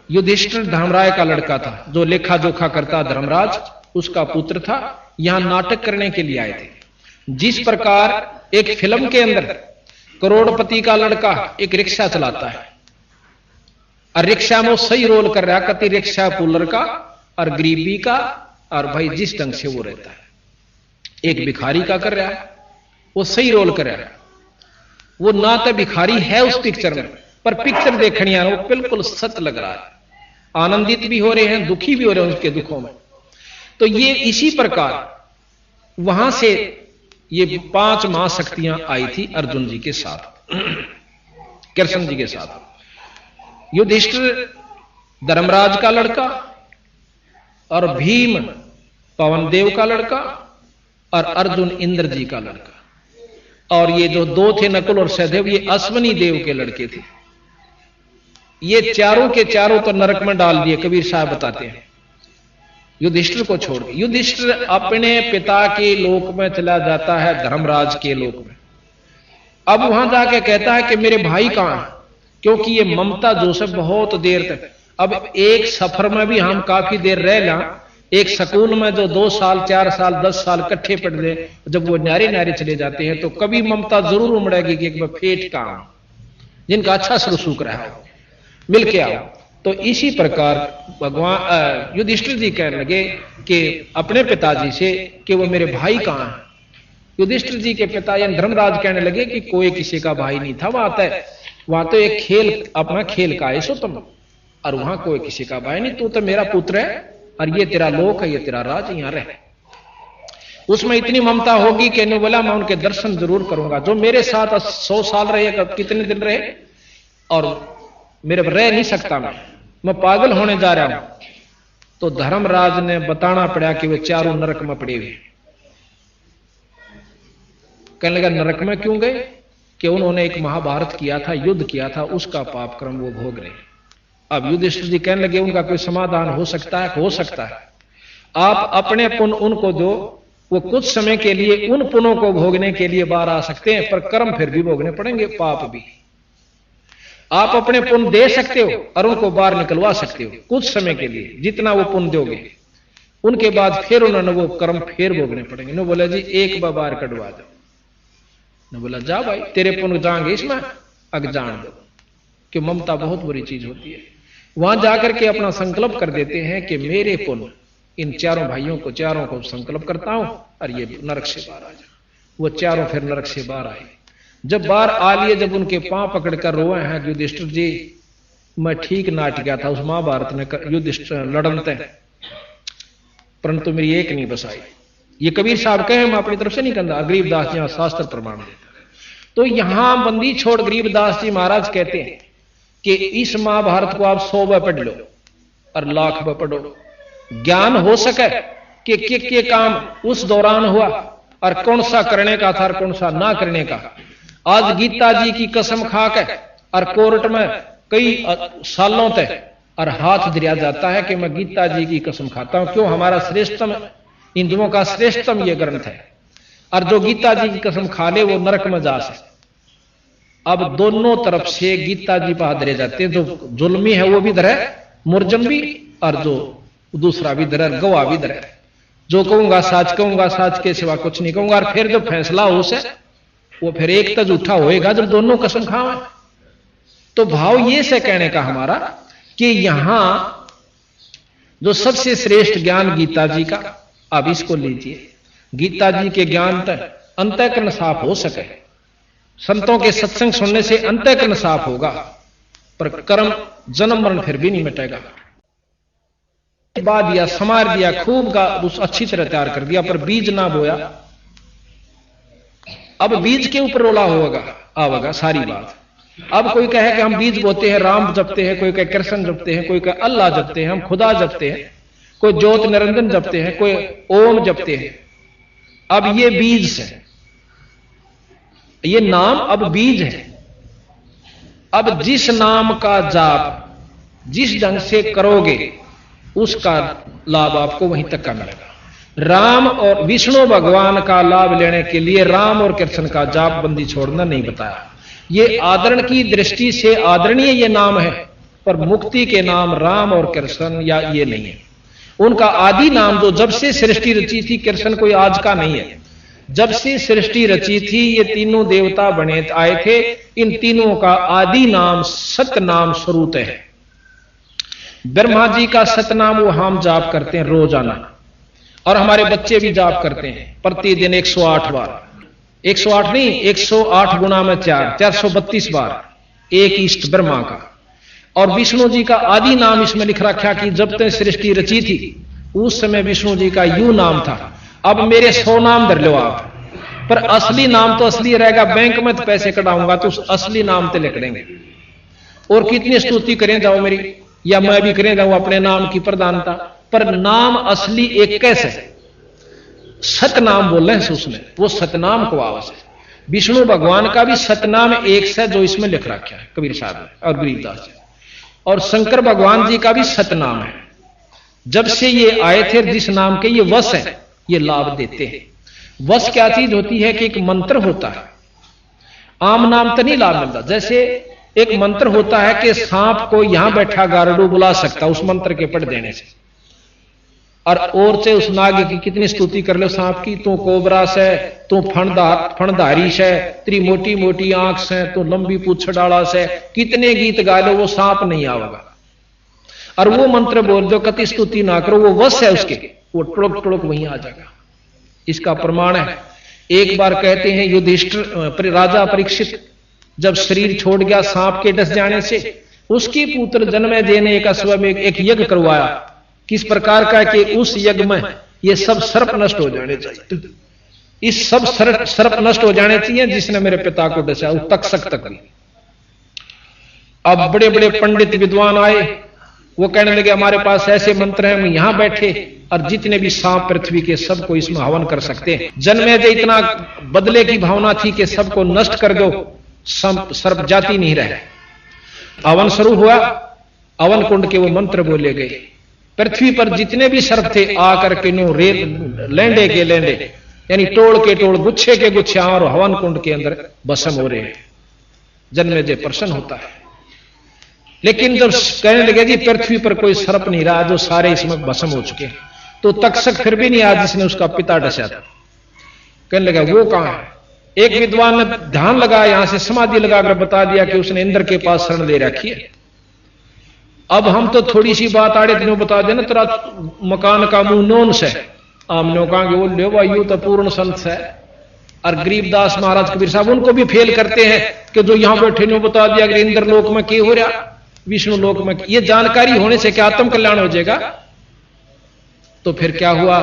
युधिष्ठिर धर्मराज का लड़का था, जो लेखा जोखा करता धर्मराज, उसका पुत्र था। यहां नाटक करने के लिए आए थे। जिस प्रकार एक फिल्म के अंदर करोड़पति का लड़का एक रिक्शा चलाता है और रिक्शा में वो सही रोल कर रहा है, कति रिक्शा पुलर का और गरीबी का, और भाई जिस ढंग से वो रहता है एक भिखारी का कर रहा है, वो सही रोल कर रहा है। वो ना तो भिखारी है उस पिक्चर में, पर पिक्चर देखनी है वो बिल्कुल सच लग रहा है, आनंदित भी हो रहे हैं, दुखी भी हो रहे हैं उसके दुखों में। तो ये इसी प्रकार वहां से ये 5 महाशक्तियां आई थी अर्जुन जी के साथ, कृष्ण जी के साथ। युधिष्ठिर धर्मराज का लड़का और भीम पवन देव का लड़का और अर्जुन इंद्र जी का लड़का, और ये जो 2 थे नकुल और सहदेव, ये अश्वनी देव के लड़के थे। ये चारों के चारों तो नरक में डाल दिए, कबीर साहब बताते हैं, युधिष्ठिर को छोड़ के। युधिष्ठिर अपने पिता के लोक में चला जाता है, धर्मराज के लोक में। अब वहां जाके कहता है कि मेरे भाई कहां हैं, क्योंकि ये ममता जोसेफ बहुत देर तक, अब एक सफर में भी हम काफी देर रह ला, एक स्कूल में जो 2 साल 4 साल 10 साल इकट्ठे पढ़ ले, जब वो न्यारे चले जाते हैं तो कभी ममता जरूर उमड़ेगी कि एक बार फेट का जिनका अच्छा सुख रहा हो मिल के आओ। तो इसी प्रकार भगवान युधिष्ठिर जी कहने लगे कि अपने पिताजी से कि वो मेरे भाई कहां हैं। युधिष्ठिर जी के पिता यानी धर्मराज कहने लगे कि कोई किसी का भाई नहीं था, वहां तो एक खेल अपना खेल का है सो तुम, और वहां कोई किसी का भाई नहीं, तू तो मेरा पुत्र है और ये तेरा लोक है, ये तेरा राज, यहां रह। उसमें इतनी ममता होगी कि ने बोला मैं उनके दर्शन जरूर करूंगा, जो मेरे साथ 100 साल रहे, कितने दिन रहे और मेरे रह नहीं सकता, मैं पागल होने जा रहा हूं। तो धर्मराज ने बताना पड़ा कि वे चारों नरक में पड़े हुए। कहने लगा नरक में क्यों गए? कि उन्होंने एक महाभारत किया था, युद्ध किया था, उसका पाप कर्म वो भोग रहे। अब युधिष्ठिर जी कहने लगे उनका कोई समाधान हो सकता है? हो सकता है। आप अपने पुण्य उनको दो, वो कुछ समय के लिए उन पुण्यों को भोगने के लिए बाहर आ सकते हैं, पर कर्म फिर भी भोगने पड़ेंगे, पाप भी। आप अपने पुण्य दे सकते हो और उनको बाहर निकलवा सकते हो कुछ समय के लिए, जितना वो पुण्य दोगे, उनके बाद फिर उन्होंने वो कर्म फिर भोगने पड़ेंगे। न बोला जी एक बार बाहर कटवा दो, न बोला जा भाई तेरे पुण्य जाएंगे इसमें, अग जान दो, कि ममता बहुत बुरी चीज होती है। वहां जाकर के अपना संकल्प कर देते हैं कि मेरे पुण्य इन चारों भाइयों को, चारों को संकल्प करता हूं और ये नरक से बाहर आ जाओ। वो चारों फिर नरक से बाहर आए। जब बाहर आ लिए, जब उनके पांव पकड़कर रोए हैं युधिष्ठिर जी, मैं ठीक नाट गया था उस महाभारत में युधिष्ठिर लड़नते, परंतु मेरी एक नहीं बसाई। ये कबीर साहब कहे, मैं अपनी तरफ से नहीं कहता, गरीबदास जी शास्त्र प्रमाण देता है। तो यहां बंदी छोड़ गरीबदास जी महाराज कहते हैं कि इस महाभारत को आप 100 बार पढ़ लो और 1,00,000 बार पढ़ो, ज्ञान हो सके कि के काम उस दौरान हुआ और कौन सा करने का था और कौन सा ना करने का। आज गीता जी की कसम खा के और कोर्ट में कई सालों तक और हाथ दिया जाता है कि मैं गीता जी की कसम खाता हूं। क्यों? हमारा श्रेष्ठतम, हिंदुओं का श्रेष्ठतम यह ग्रंथ है, और जो गीता जी की कसम खा ले वो नरक में जा सकता। अब दोनों तरफ से गीता जी पर हाथ धरे जाते हैं। जो जुल्मी है वो भी धरे, मुरजम भी, और जो दूसरा भी धरे, गवाह भी धरे। जो कहूंगा साच के सिवा कुछ नहीं कहूंगा। और फिर जो फैसला हो से वो फिर एक तो झूठा होएगा जब दोनों कसम खावे। तो भाव ये से कहने का हमारा कि यहां जो सबसे श्रेष्ठ ज्ञान गीता जी का, अब इसको लीजिए। गीता जी के ज्ञान तक अंतःकरण साफ हो सके। संतों के सत्संग सुनने से अंतःकरण साफ होगा, पर कर्म जन्म मरण फिर भी नहीं मिटेगा। बा दिया, समार दिया, खूब का उस अच्छी तरह तैयार कर दिया, पर बीज ना बोया। अब बीज के ऊपर रोला होगा, आवेगा सारी बात। अब कोई कहे कि हम बीज बोते हैं, राम जपते हैं, कोई कहे कृष्ण जपते हैं, कोई कहे अल्लाह जपते हैं, हम खुदा जपते हैं, कोई ज्योत निरंजन जपते हैं, कोई ओम जपते हैं। अब ये बीज है, ये नाम अब बीज है। अब जिस नाम का जाप जिस ढंग से करोगे उसका लाभ आपको वहीं तक का मिलेगा। राम और विष्णु भगवान का लाभ लेने के लिए राम और कृष्ण का जाप बंदी छोड़ना नहीं बताया। ये आदरण की दृष्टि से आदरणीय ये नाम है, पर मुक्ति के नाम राम और कृष्ण या ये नहीं है। उनका आदि नाम जो जब से सृष्टि रची थी, कृष्ण कोई आज का नहीं है। जब से सृष्टि रची थी ये तीनों देवता बने आए थे, इन तीनों का आदि नाम सतनाम स्वरूप है। ब्रह्मा जी का सतनाम वो हम जाप करते हैं रोजाना, और हमारे बच्चे भी जाप करते हैं प्रतिदिन 108 बार। 108 नहीं, 108 गुना में 4, 432 बार एक इष्ट ब्रह्मा का। और विष्णु जी का आदि नाम इसमें लिख रखा कि जब तक सृष्टि रची थी उस समय विष्णु जी का यू नाम था। अब मेरे 100 नाम धर लो आप, पर असली नाम तो असली रहेगा। बैंक में तो पैसे कटाऊंगा तो उस असली नाम पे लिख देंगे। और कितनी स्तुति करें जाओ मेरी, या मैं भी करें जाऊं अपने नाम की प्रधानता, पर नाम असली एक कैसे सतनाम बोल रहे हैं उसमें, वो सतनाम को आवाज है। विष्णु भगवान का भी सतनाम एक से जो इसमें लिख रखा है कबीर साहब ने और गरीबदास जी, और शंकर भगवान जी का भी सतनाम है। जब से ये आए थे जिस नाम के ये वश है, ये लाभ देते हैं। वश क्या चीज होती है कि एक मंत्र होता है, आम नाम तो नहीं लाभ मिलता। जैसे एक मंत्र होता है कि सांप को यहां बैठा गारडू बुला सकता उस मंत्र के पढ़ देने से, और से उस नाग की कितनी स्तुति कर लो सांप की, तू कोबरा से, तू फणधारी से, तेरी मोटी मोटी आंख से, तू लंबी पूछ डाला से, कितने गीत गा लो वो सांप नहीं आवेगा। और वो मंत्र बोल दो, कति स्तुति ना करो, वो वश है उसके, वो टुड़क टुड़क वहीं आ जाएगा। इसका प्रमाण है, एक बार कहते हैं युधिष्ठिर राजा परीक्षित जब शरीर छोड़ गया सांप के डस जाने से, उसकी पुत्र जन्मेजय ने एक अश्व में एक यज्ञ करवाया। किस प्रकार का कि उस यज्ञ में ये सब सर्प नष्ट हो जाने चाहिए, इस सब सर्प नष्ट हो जाने चाहिए जिसने मेरे पिता को डसा, वो तक्षक तक भी। अब बड़े बड़े पंडित विद्वान आए, वो कहने लगे हमारे पास ऐसे मंत्र हैं, हम यहां बैठे और जितने भी सांप पृथ्वी के सबको इसमें हवन कर सकते हैं। जन्मेजय इतना बदले की भावना थी कि सबको नष्ट कर दो, सर्प जाति नहीं रहे। हवन शुरू हुआ, हवन कुंड के वो मंत्र बोले गए। पृथ्वी पर जितने भी सर्प थे आकर के नो लेंडे के लेंडे, यानी टोड़ के टोड़, गुच्छे के गुच्छे और हवन कुंड के अंदर भस्म हो रहे हैं। जन्मेजय प्रसन्न होता है, लेकिन जब कहने लगे जी पृथ्वी पर कोई सर्प नहीं रहा, जो सारे इसमें भस्म हो चुके हैं, तो तक्षक फिर भी नहीं आया जिसने उसका पिता डसा था। कहने लगा वो कहां है? एक विद्वान ने ध्यान लगा, यहां से समाधि लगाकर बता दिया कि उसने इंद्र के पास शरण ले रखी है। अब हम तो थोड़ी सी बात आड़े तीनों बता देना, तेरा मकान का मुंह नोन से आमने कहा वो ले वायु तो पूर्ण संत है। और गरीबदास महाराज कबीर साहब उनको भी फेल करते हैं कि जो यहां बैठे ने बता दिया कि इंद्र लोक में क्या हो रहा, विष्णु लोक में। ये जानकारी होने से क्या आत्म कल्याण हो जाएगा? तो फिर क्या हुआ,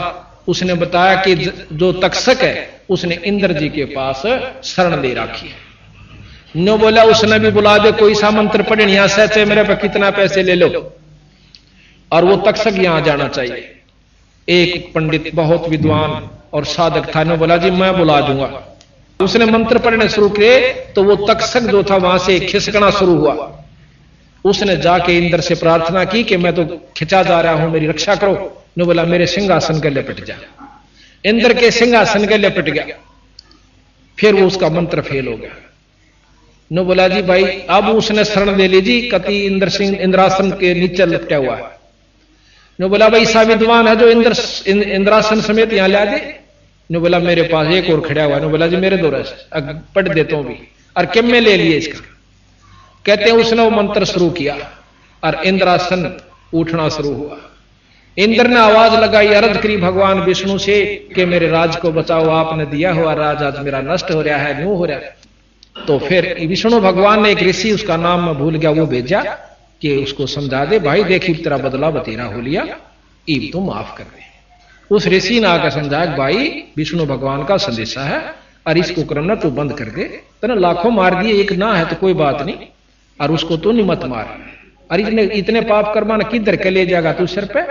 उसने बताया कि जो तक्षक है उसने इंद्र जी के पास शरण ले रखी है। नो बोला उसने भी बुला दे, कोई सा मंत्र पढ़े, यहां से मेरे पे कितना पैसे ले लो, और वो तक्षक यहां जाना चाहिए। एक पंडित बहुत विद्वान और साधक था, ने बोला जी मैं बुला दूंगा। उसने मंत्र पढ़ने शुरू किए तो वो तक्षक जो था वहां से खिसकना शुरू हुआ। उसने जाके इंद्र से प्रार्थना की कि मैं तो खिंचा जा रहा हूं, मेरी रक्षा करो। ने बोला मेरे सिंहासन के लिपट जा। इंद्र के सिंहासन के लिपट गया। फिर वो उसका मंत्र फेल हो गया। ने बोला जी भाई अब उसने शरण ले ली जी, कति इंद्र सिंह इंद्रासन के नीचे लपटा हुआ है। ने बोला भाई सा विद्वान है जो इंद्रासन समेत यहां ला दे। ने बोला मेरे पास एक और खड़ा हुआ है। ने बोला जी मेरे दो रस पढ़ देता हूं भी। और किम में ले लिए इसका। कहते हैं उसने वो मंत्र शुरू किया और इंद्रासन उठना शुरू हुआ। इंद्र ने आवाज लगाई, अर्ज करी भगवान विष्णु से कि मेरे राज को बचाओ, आपने दिया हुआ राज आज मेरा नष्ट हो रहा है, न्यू हो रहा है। तो फिर विष्णु भगवान ने एक ऋषि, उसका नाम मैं भूल गया, वो भेजा कि उसको समझा दे भाई देखी तेरा बदला बतेरा हो लिया, ईब तो माफ कर दे। उस ऋषि ने आकर समझाया भाई विष्णु भगवान का संदेशा है और इसको करना तू बंद कर दे। तेने लाखों मार दिए, एक ना है तो कोई बात नहीं, और उसको तो नहीं मत मार। और इतने पाप करवाना किधर के ले जाएगा तू सिर पे।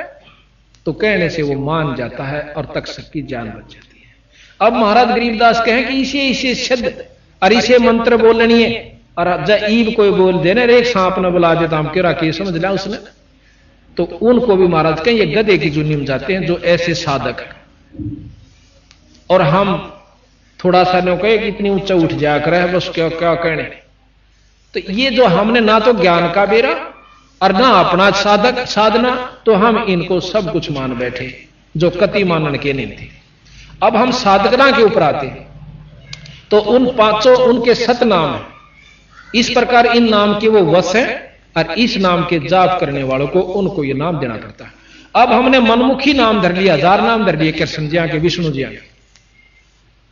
तो कहने से वो मान जाता है और तक्षक की जान बच जाती है। अब महाराज गरीबदास कहें कि इसे शब्द और इसे मंत्र बोलनी है और ईब कोई बोल देने एक सांप ने बुला देता हम क्यों के समझ लिया उसने। तो उनको भी महाराज कहें ये गधे की जुनी में जाते हैं जो ऐसे साधक है। और हम थोड़ा सा नो कहे कि इतनी ऊंचा उठ जाया कर है बस क्या क्या कहने। तो ये जो हमने ना तो ज्ञान का बेरा और ना अपना साधक साधना, तो हम इनको सब कुछ मान बैठे जो कति मानन के नहीं थे। अब हम साधकना के ऊपर आते हैं तो उन पांचों उनके सत नाम है। इस प्रकार इन नाम के वो वश हैं और इस नाम के जाप करने वालों को उनको ये नाम देना पड़ता है। अब हमने मनमुखी नाम धर लिया, 1000 नाम धर लिए कृष्ण जी के, विष्णु जी के।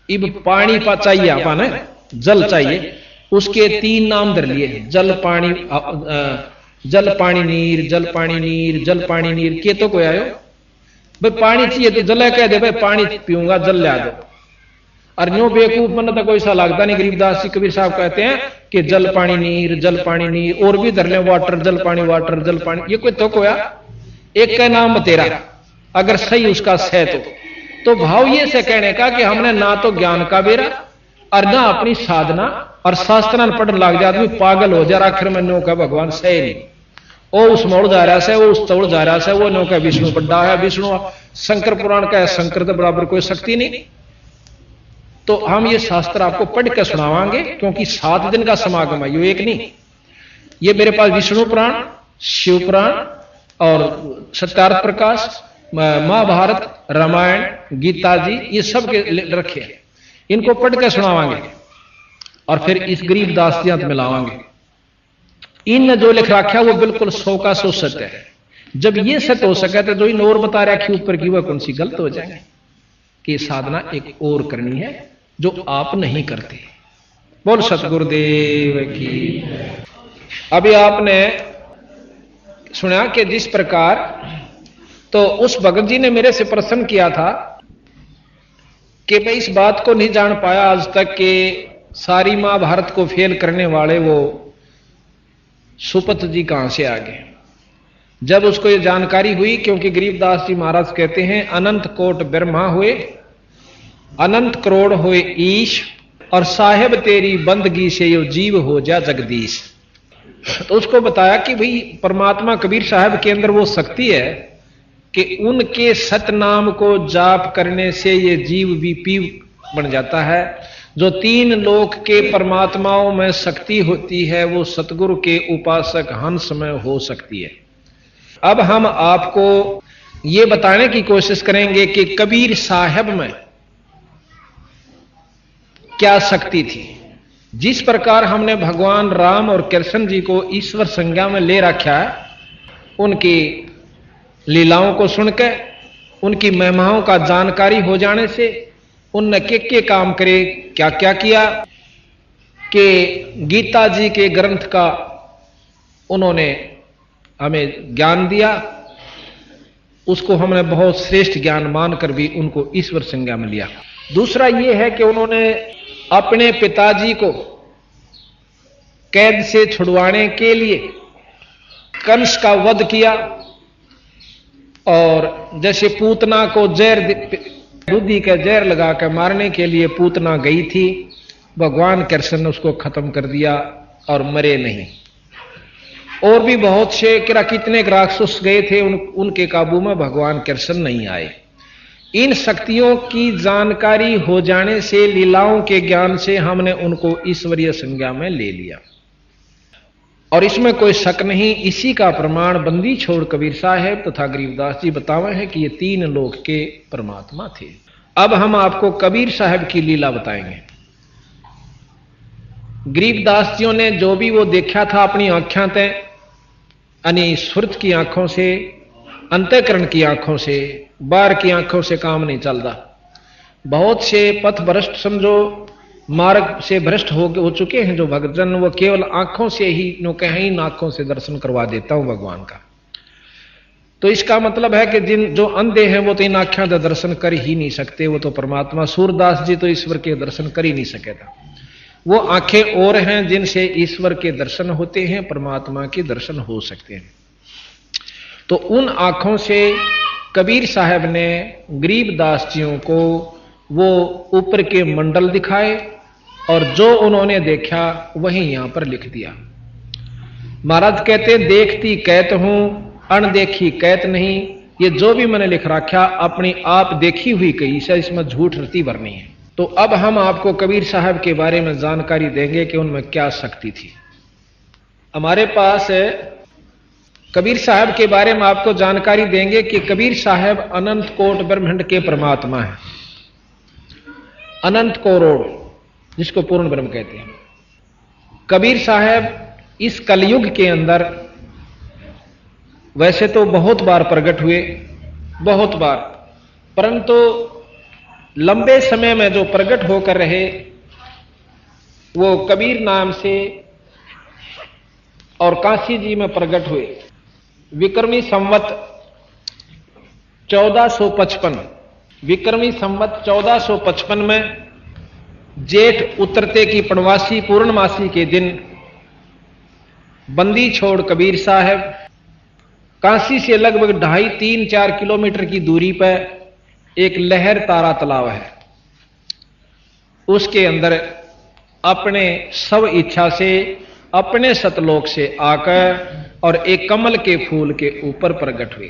इब पानी पा चाहिए अपन, जल चाहिए, उसके 3 नाम धर लिए, जल पानी नीर, जल पानी नीर, जल पानी नीर। के तो कोई आयो भाई पानी चाहिए तो जल कह दे भाई पानी पीऊंगा जल ला दो। और न्यू बेवकूफ मन तो कोई सा लगता नहीं। गरीबदास जी कबीर साहब कहते हैं कि जल पानी नीर, जल पानी नीर, और भी धर ले वाटर, जल पानी, ये कोई तो कोया एक का नाम तेरा अगर सही उसका सह तो भाव ये से कहने का कि हमने ना तो ज्ञान का बेरा और ना अपनी साधना, और शास्त्र पढ़ने लग जाए आदमी पागल हो जा। आखिर में नो का भगवान सही नहीं, वो उस मोड़ जा रहा है, वो उस तोड़ जा रहा है, वो नो का विष्णु बड़ा है, विष्णु शंकर पुराण का है, शंकर के बराबर कोई शक्ति नहीं। तो हम ये शास्त्र आपको पढ़ के सुनावांगे क्योंकि 7 दिन का समागम है, ये एक नहीं। ये मेरे पास विष्णु पुराण, शिव पुराण और सत्यार्थ प्रकाश, महाभारत, रामायण, गीता जी, ये सब के रखे हैं। इनको पढ़ के सुनावांगे और फिर इस गरीबदास जी मिलावांगे। इन जो लिख रखा वो बिल्कुल 100 का 100 सत्य है। जब ये सत्य हो सके तो जो इन और बता रखी ऊपर की वह कौन सी गलत हो जाएंगे कि साधना एक और करनी है जो आप नहीं करते। बोल सतगुरुदेव की। अभी आपने सुना कि जिस प्रकार तो उस भगत जी ने मेरे से प्रश्न किया था कि मैं इस बात को नहीं जान पाया आज तक कि सारी महाभारत को फेल करने वाले वो सुपत जी कहां से आ गए। जब उसको ये जानकारी हुई, क्योंकि गरीबदास जी महाराज कहते हैं अनंत कोट ब्रह्मा हुए, अनंत करोड़ हुए ईश, और साहेब तेरी बंदगी से यो जीव हो जा जगदीश। तो उसको बताया कि भाई परमात्मा कबीर साहब के अंदर वो शक्ति है कि उनके सतनाम को जाप करने से ये जीव भी पी बन जाता है। जो 3 लोक के परमात्माओं में शक्ति होती है वो सतगुरु के उपासक हंस में हो सकती है। अब हम आपको ये बताने की कोशिश करेंगे कि कबीर साहब में क्या शक्ति थी। जिस प्रकार हमने भगवान राम और कृष्ण जी को ईश्वर संज्ञा में ले रखा है, उनकी लीलाओं को सुनकर, उनकी महिमाओं का जानकारी हो जाने से उनने के काम करे, क्या क्या किया कि गीता जी के ग्रंथ का उन्होंने हमें ज्ञान दिया, उसको हमने बहुत श्रेष्ठ ज्ञान मानकर भी उनको ईश्वर संज्ञा में लिया। दूसरा यह है कि उन्होंने अपने पिताजी को कैद से छुड़वाने के लिए कंस का वध किया और जैसे पूतना को जहर दूधी का जहर लगा कर मारने के लिए पूतना गई थी, भगवान कृष्ण ने उसको खत्म कर दिया और मरे नहीं। और भी बहुत से कितने राक्षस गए थे, उनके काबू में भगवान कृष्ण नहीं आए। इन शक्तियों की जानकारी हो जाने से, लीलाओं के ज्ञान से हमने उनको ईश्वरीय संज्ञा में ले लिया और इसमें कोई शक नहीं। इसी का प्रमाण बंदी छोड़ कबीर साहब तथा गरीबदास जी बतावे हैं कि ये तीन लोक के परमात्मा थे। अब हम आपको कबीर साहब की लीला बताएंगे। गरीबदास जियों ने जो भी वो देखा था अपनी आंखें ते, यानी सुरत की आंखों से, अंतःकरण की आंखों से, बाहर की आंखों से काम नहीं चलता। बहुत से पथ भ्रष्ट समझो, मार्ग से भ्रष्ट हो चुके हैं जो भक्तजन, वो केवल आंखों से ही नो कहीं इन आंखों से दर्शन करवा देता हूं भगवान का। तो इसका मतलब है कि जो अंधे हैं वो तो इन आंखों का दर्शन कर ही नहीं सकते, वो तो परमात्मा। सूरदास जी तो ईश्वर के दर्शन कर ही नहीं सके था। वो आंखें और हैं जिनसे ईश्वर के दर्शन होते हैं, परमात्मा के दर्शन हो सकते हैं। तो उन आंखों से कबीर साहब ने गरीबदास जियों को वो ऊपर के मंडल दिखाए और जो उन्होंने देखा वही यहां पर लिख दिया। महाराज कहते देखती कहत हूं, अनदेखी कहत नहीं। ये जो भी मैंने लिख रखा अपनी आप देखी हुई कही से, इसमें झूठ रती भरनी है। तो अब हम आपको कबीर साहब के बारे में जानकारी देंगे कि उनमें क्या शक्ति थी। हमारे पास कबीर साहब के बारे में आपको जानकारी देंगे कि कबीर साहब अनंत कोट ब्रह्मांड के परमात्मा है। अनंत करोड़, जिसको पूर्ण ब्रह्म कहते हैं। कबीर साहब इस कलयुग के अंदर वैसे तो बहुत बार प्रकट हुए, बहुत बार, परंतु लंबे समय में जो प्रकट होकर रहे वो कबीर नाम से और काशी जी में प्रकट हुए। विक्रमी संवत 1455, विक्रमी संवत 1455 में जेठ उतरते की पूर्णवासी पूर्णमासी के दिन बंदी छोड़ कबीर साहब काशी से लगभग 2.5-3-4 किलोमीटर की दूरी पर एक लहर तारा तालाब है, उसके अंदर अपने सब इच्छा से अपने सतलोक से आकर और एक कमल के फूल के ऊपर प्रकट हुए।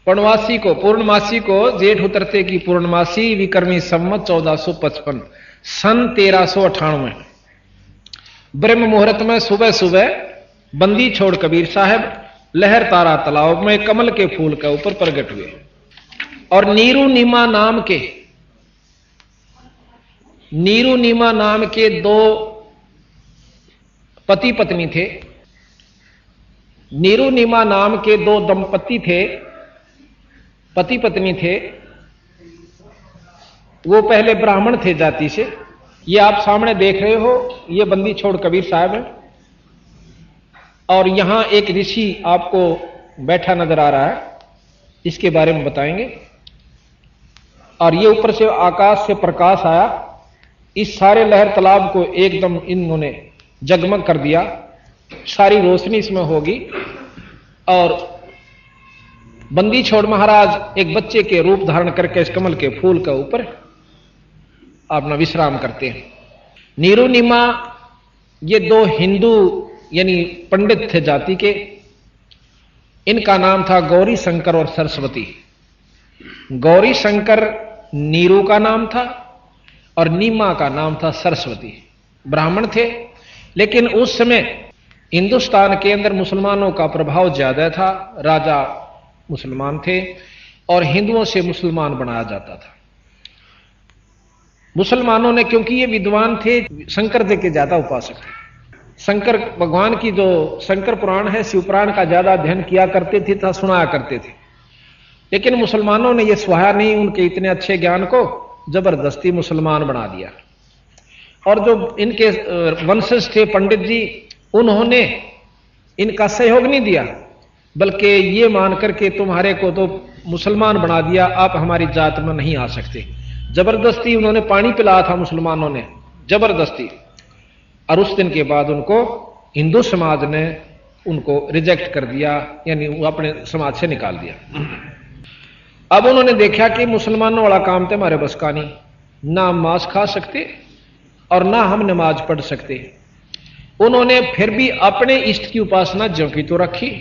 पूर्णमासी को, पूर्णमासी को जेठ उतरते की पूर्णमासी विक्रमी संवत 1455 सन 1398 ब्रह्म मुहूर्त में सुबह सुबह बंदी छोड़ कबीर साहब लहर तारा तालाब में कमल के फूल के ऊपर प्रकट हुए। और नीरू नीमा नाम के दो पति पत्नी थे। नीरू नीमा नाम के दो दंपति थे, पति पत्नी थे। वो पहले ब्राह्मण थे जाति से। ये आप सामने देख रहे हो, ये बंदी छोड़ कबीर साहब है और यहां एक ऋषि आपको बैठा नजर आ रहा है, इसके बारे में बताएंगे। और ये ऊपर से आकाश से प्रकाश आया, इस सारे लहर तालाब को एकदम इन्होंने जगमग कर दिया, सारी रोशनी इसमें होगी। और बंदी छोड़ महाराज एक बच्चे के रूप धारण करके इस कमल के फूल के ऊपर अपना विश्राम करते हैं। नीरू नीमा ये दो हिंदू यानी पंडित थे जाति के। इनका नाम था गौरी शंकर और सरस्वती। गौरी शंकर नीरू का नाम था और नीमा का नाम था सरस्वती। ब्राह्मण थे, लेकिन उस समय हिंदुस्तान के अंदर मुसलमानों का प्रभाव ज्यादा था। राजा मुसलमान थे और हिंदुओं से मुसलमान बनाया जाता था। मुसलमानों ने, क्योंकि ये विद्वान थे, शंकर जी के ज्यादा उपासक थे। शंकर भगवान की जो शंकर पुराण है, शिव पुराण का ज्यादा अध्ययन किया करते थे तथा सुनाया करते थे। लेकिन मुसलमानों ने यह सुहाया नहीं उनके इतने अच्छे ज्ञान को, जबरदस्ती मुसलमान बना दिया। और जो इनके वंशज थे पंडित जी, उन्होंने इनका सहयोग नहीं दिया, बल्कि ये मान करके तुम्हारे को तो मुसलमान बना दिया, आप हमारी जात में नहीं आ सकते। जबरदस्ती उन्होंने पानी पिलाया था मुसलमानों ने, जबरदस्ती। और उस दिन के बाद उनको हिंदू समाज ने उनको रिजेक्ट कर दिया, यानी वो अपने समाज से निकाल दिया। अब उन्होंने देखा कि मुसलमानों वाला काम तो हमारे बस का नहीं, ना हम मांस खा सकते और ना हम नमाज पढ़ सकते। उन्होंने फिर भी अपने इष्ट की उपासना ज्यों की तो रखी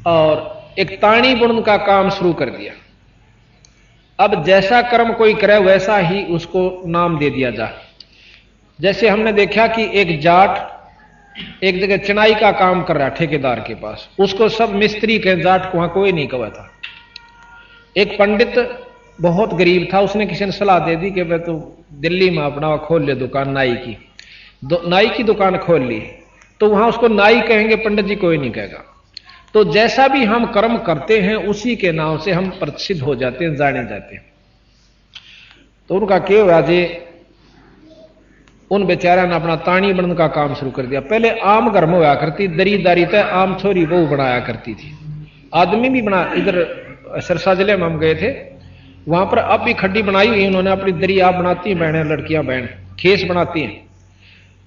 और एक ताणी बुनन का काम शुरू कर दिया। अब जैसा कर्म कोई करे वैसा ही उसको नाम दे दिया जा। जैसे हमने देखा कि एक जाट एक जगह चिनाई का काम कर रहा ठेकेदार के पास, उसको सब मिस्त्री के, जाट को वहां कोई नहीं कहा था। एक पंडित बहुत गरीब था, उसने किसी ने सलाह दे दी कि वह तो दिल्ली में अपना खोल ले दुकान नाई की, नाई की दुकान खोल ली, तो वहां उसको नाई कहेंगे, पंडित जी कोई नहीं कहेगा। तो जैसा भी हम कर्म करते हैं उसी के नाम से हम प्रसिद्ध हो जाते हैं, जाने जाते हैं। तो उनका क्या हुआ जी, उन बेचारा ने अपना ताणी बनने का काम शुरू कर दिया। पहले आम घर में हुआ करती दरीदारी तय आम छोरी वो बनाया करती थी, आदमी भी बना। इधर सिरसा जिले में हम गए थे, वहां पर अब भी खड्डी बनाई हुई उन्होंने, अपनी दरी आप बनाती हैं बहनें, लड़कियां बहन खेस बनाती हैं।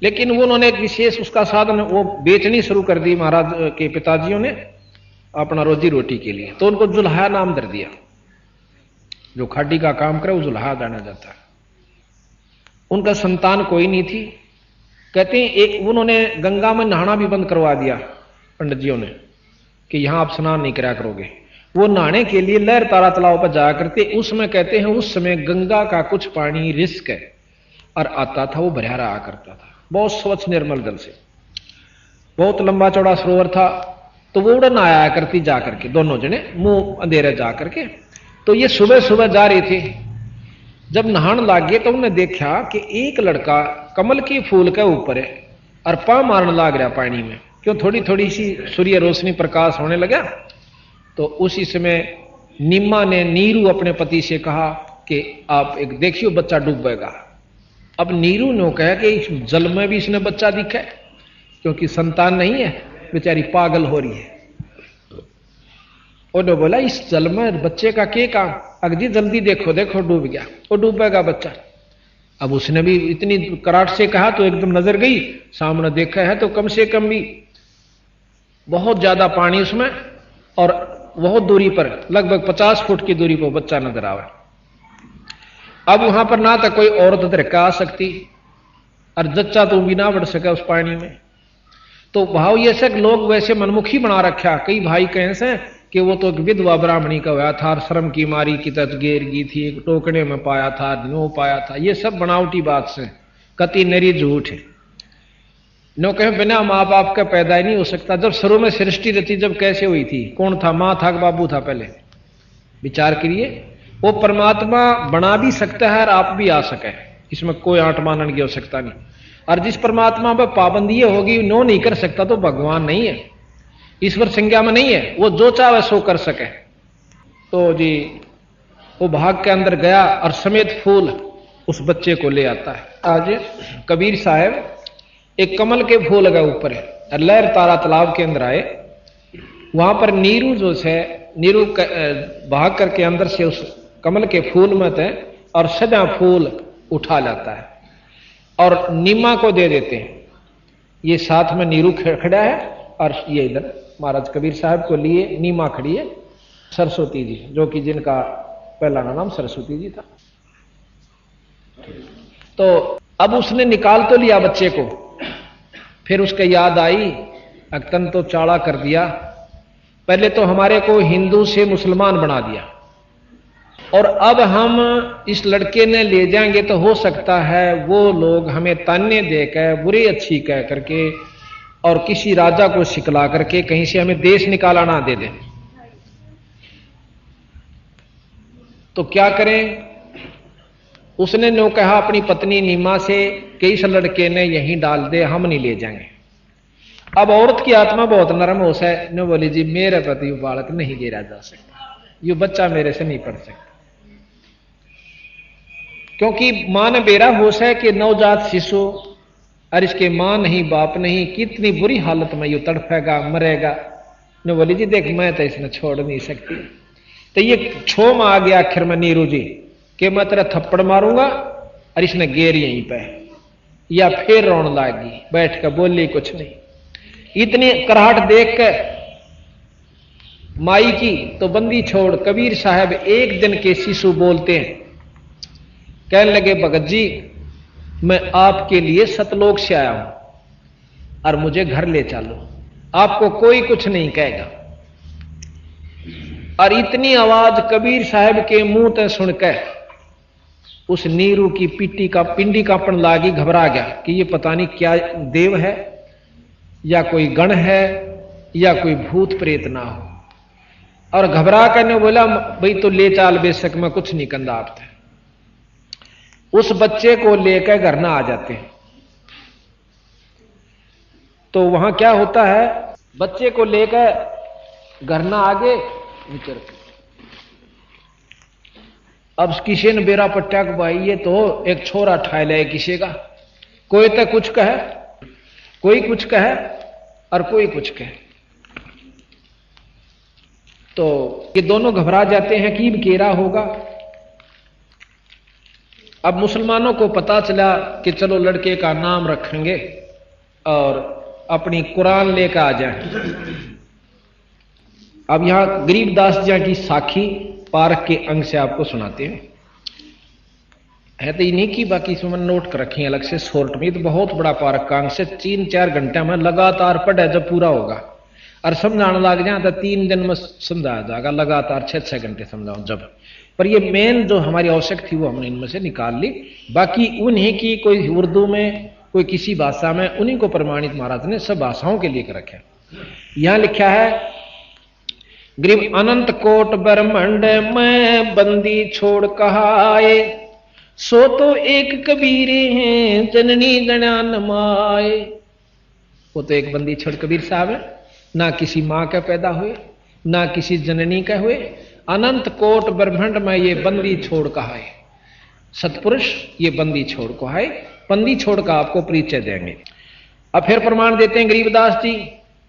लेकिन वो उन्होंने एक विशेष उसका साधन वो बेचनी शुरू कर दी महाराज के पिताजियों ने अपना रोजी रोटी के लिए। तो उनको जुल्हा नाम दे दिया, जो खाडी का काम करे वो जुल्हा जाना जाता है। उनका संतान कोई नहीं थी। कहते हैं एक उन्होंने गंगा में नहाना भी बंद करवा दिया पंडित जियों ने कि यहां आप स्नान नहीं करा करोगे। वो नहाने के लिए लहर तारा तालाब पर जाया करते। उसमें कहते हैं उस समय गंगा का कुछ पानी रिस्क है और आता था, वो भरा रहा करता था, बहुत स्वच्छ निर्मल जल से, बहुत लंबा चौड़ा सरोवर था। तो वो उड़न आया करती जा करके, दोनों जने मुंह अंधेरे जा करके। तो ये सुबह सुबह जा रहे थे, जब नहाने लगे तो उन्होंने देखा कि एक लड़का कमल के फूल के ऊपर है और पांव मारने लग रहा पानी में। क्यों, थोड़ी थोड़ी सी सूर्य रोशनी प्रकाश होने लगा। तो उसी समय निम्मा ने नीरू अपने पति से कहा कि आप एक देखियो बच्चा डूबेगा। अब नीरू ने कहा कि इस जल में भी इसने बच्चा दिखा है, क्योंकि संतान नहीं है, बेचारी पागल हो रही है। उन्होंने बोला इस जल में बच्चे का क्या काम, अगजी जल्दी देखो देखो डूब गया, वो डूबेगा बच्चा। अब उसने भी इतनी कराट से कहा तो एकदम नजर गई, सामने देखा है तो कम से कम भी बहुत ज्यादा पानी उसमें और बहुत दूरी पर, लगभग 50 फुट की दूरी पर बच्चा नजर आवे। अब वहां पर ना तो कोई औरत धरका आ सकती और जच्चा तो भी ना बढ़ सके उस पानी में। तो भाव ये सब लोग वैसे मनमुखी बना रखा। कई भाई कहें से कि वो तो एक विधवा ब्राह्मणी का हुआ था, शर्म की मारी की तजगेर की थी, एक टोकने में पाया था, नो पाया था। ये सब बनावटी बात से कति नरी झूठ है। नो कहे बिना माँ बाप का पैदा ही नहीं हो सकता। जब शुरू में सृष्टि रची जब कैसे हुई थी, कौन था, माँ था कि बाबू था, पहले विचार करिए। वो परमात्मा बना भी सकता है और आप भी आ सके, इसमें कोई आंट मानन की आवश्यकता नहीं। और जिस परमात्मा पर पाबंदी होगी नो नहीं कर सकता तो भगवान नहीं है, ईश्वर संज्ञा में नहीं है, वो जो चाहे सो कर सके। तो जी वो भाग के अंदर गया और समेत फूल उस बच्चे को ले आता है। आज कबीर साहब एक कमल के फूल के ऊपर है और लहर तारा तालाब के अंदर आए। वहां पर नीरू जो है, नीरू भाग करके अंदर से उस कमल के फूल में थे और सदा फूल उठा लाता है और नीमा को दे देते हैं। ये साथ में नीरू खड़ा है और ये इधर महाराज कबीर साहब को लिए नीमा खड़ी है सरस्वती जी, जो कि जिनका पहला नाम सरस्वती जी था। तो अब उसने निकाल तो लिया बच्चे को, फिर उसके याद आई अक्तन तो चाड़ा कर दिया। पहले तो हमारे को हिंदू से मुसलमान बना दिया और अब हम इस लड़के ने ले जाएंगे तो हो सकता है वो लोग हमें ताने देकर बुरी अच्छी कह करके और किसी राजा को सिखला करके कहीं से हमें देश निकाला ना दे दें। तो क्या करें? उसने नो कहा अपनी पत्नी नीमा से कि इस लड़के ने यहीं डाल दे, हम नहीं ले जाएंगे। अब औरत की आत्मा बहुत नरम हो है, ने बोली जी मेरे प्रति बालक नहीं गिरा जा सकता, ये बच्चा मेरे से नहीं पढ़ सकता, क्योंकि मां ने बेरा होश है कि नवजात शिशु और इसके मां नहीं बाप नहीं, कितनी बुरी हालत में ये तड़फेगा मरेगा। ने बोली जी देख मैं तो इसने छोड़ नहीं सकती। तो ये छोम आ गया आखिर में नीरू जी कि मैं तेरा थप्पड़ मारूंगा और इसने गेर यहीं पे, या फिर रोन लागी, बैठ कर बोली कुछ नहीं। इतनी कराहट देख कर माई की तो बंदी छोड़ कबीर साहब एक दिन के शिशु बोलते हैं, कहने लगे भगत जी मैं आपके लिए सतलोक से आया हूं और मुझे घर ले चलो, आपको कोई कुछ नहीं कहेगा। और इतनी आवाज कबीर साहब के मुंह तक सुनकर उस नीरू की पिंडी कांपन लागी, घबरा गया कि ये पता नहीं क्या देव है या कोई गण है या कोई भूत प्रेत ना हो। और घबरा करने बोला भाई तो ले चाल बेशक मैं कुछ नहीं कंदा आपसे। उस बच्चे को लेकर घर ना आ जाते हैं। तो वहां क्या होता है, बच्चे को लेकर घर ना आगे निकल, अब किसी ने बेरा पट्टा को भाई ये तो एक छोरा ठाए ले किसी का, कोई तो कुछ कहे, कोई कुछ कहे और कोई कुछ कहे। तो ये दोनों घबरा जाते हैं कि केरा होगा। अब मुसलमानों को पता चला कि चलो लड़के का नाम रखेंगे और अपनी कुरान लेकर आ जाए। अब यहां गरीबदास जी की साखी पार्क के अंग से आपको सुनाते हैं। है तो इन्हीं की, बाकी इसमें नोट कर रखी है अलग से शॉर्ट में। तो बहुत बड़ा पार्क का अंग से 3-4 घंटे में लगातार पढ़े जब पूरा होगा और समझाने लग जाए तो 3 दिन में समझाया जाएगा, लगातार 6-6 घंटे समझाओ जब। पर ये मेन जो हमारी आवश्यक थी वो हमने इनमें से निकाल ली। बाकी उन्हीं की कोई उर्दू में कोई किसी भाषा में, उन्हीं को प्रमाणित महाराज ने सब भाषाओं के लिए कर रखे। यहां लिखा है ग्रीब अनंत कोट ब्रह्मंड में बंदी छोड़ कहाए, सो तो एक कबीरे हैं जननी जनान माए। वो तो एक बंदी छोड़ कबीर साहब है, ना किसी मां का पैदा हुए ना किसी जननी का हुए। अनंत कोट ब्रह्मंड में ये बंदी छोड़ कहाए, सतपुरुष ये बंदी छोड़ को है। बंदी छोड़ का आपको परिचय देंगे। अब फिर प्रमाण देते हैं गरीबदास जी।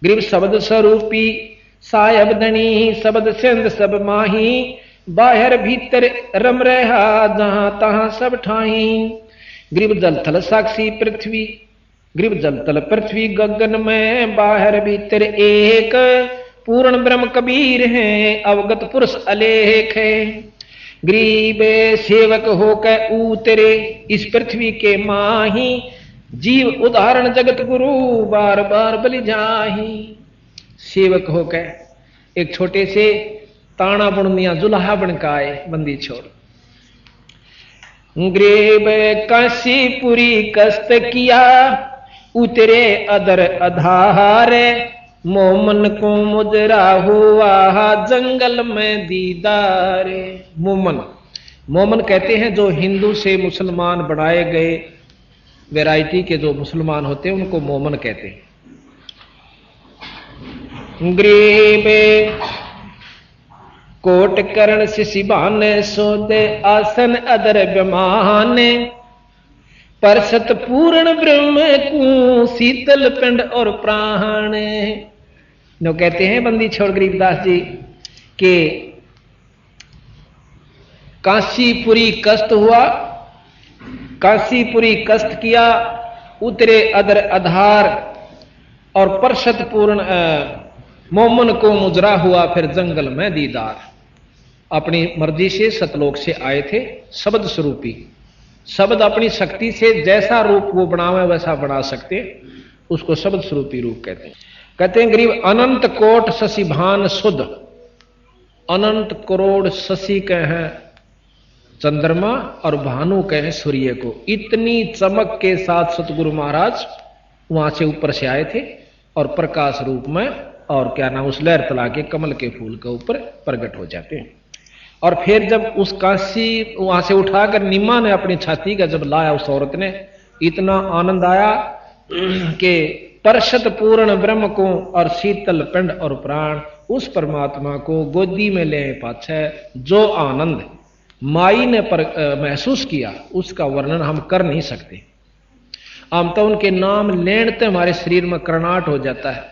गरीब शब्द स्वरूपी सायब धनी शब्द सिंध सब माही, बाहर भीतर रम रहा जहां तहां सब ठाई। गरीब जल थल साक्षी पृथ्वी, गरीब जल तल पृथ्वी गगन में, बाहर भीतर एक पूर्ण ब्रह्म कबीर है, अवगत पुरुष अलेख है। गरीब सेवक होकर उतरे इस पृथ्वी के माही, जीव उदाहरण जगत गुरु बार बार बलि जाही। सेवक होकर एक छोटे से ताना बुनमिया जुल्हा बनकाए बंदी छोड़। ग्रीब काशीपुरी कष्ट किया उतरे अदर आधार, मोमन को मुजरा हुआ जंगल में दीदार। मोमन कहते हैं जो हिंदू से मुसलमान बनाए गए वैरायटी के जो मुसलमान होते हैं उनको मोमन कहते हैं। ग्रीब कोट करण शिशिबान सोदे आसन अदर विमान, परसत पूर्ण ब्रह्म को शीतल पिंड और प्राण। नो कहते हैं बंदी छोड़ गरीबदास जी के काशीपुरी कष्ट हुआ, काशीपुरी कष्ट किया, उतरे अदर आधार और परसत पूर्ण मोमन को मुजरा हुआ फिर जंगल में दीदार। अपनी मर्जी से सतलोक से आए थे शब्द स्वरूपी। शब्द अपनी शक्ति से जैसा रूप वो बनावे वैसा बना सकते, उसको शब्द स्वरूपी रूप कहते हैं। कहते हैं गरीब अनंत कोट शशि भान सुध, अनंत करोड़ शशि के हैं चंद्रमा और भानु के हैं सूर्य को। इतनी चमक के साथ सतगुरु महाराज वहां से ऊपर से आए थे और प्रकाश रूप में और क्या नाम उस लहर तला के कमल के फूल के ऊपर प्रकट हो जाते हैं। और फिर जब उस काशी वहां से उठाकर निम्मा ने अपनी छाती का जब लाया उस औरत ने, इतना आनंद आया कि परशत पूर्ण ब्रह्म को और शीतल पिंड और प्राण उस परमात्मा को गोदी में ले पाछे जो आनंद माई ने महसूस किया उसका वर्णन हम कर नहीं सकते। हम तो उनके नाम लेने हमारे शरीर में करनाट हो जाता है,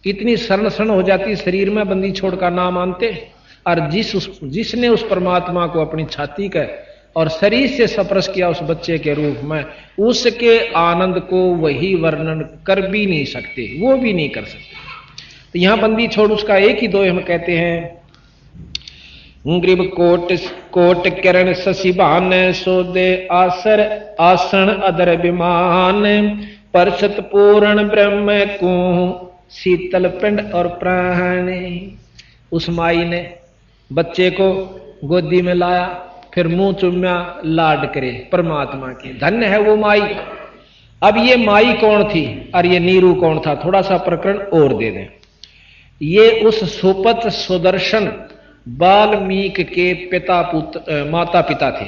इतनी शरण शरण हो जाती शरीर में बंदी छोड़ का नाम आनते। और जिसने उस परमात्मा को अपनी छाती का और शरीर से स्पर्श किया उस बच्चे के रूप में, उसके आनंद को वही वर्णन कर भी नहीं सकते, वो भी नहीं कर सकते। तो यहां बंदी छोड़ उसका एक ही दोहे हम कहते हैं, ग्रीब कोट कोट किरण शशिभान सोदे आसर आसन अदर विमान, परसत पूर्ण ब्रह्म को शीतल पिंड और प्राण। उस माई ने बच्चे को गोदी में लाया, फिर मुंह चुम्या, लाड करे परमात्मा के, धन्य है वो माई। अब ये माई कौन थी और ये नीरू कौन था, थोड़ा सा प्रकरण और दे दें। ये उस सुपत सुदर्शन वाल्मीकि के पिता पुत्र माता पिता थे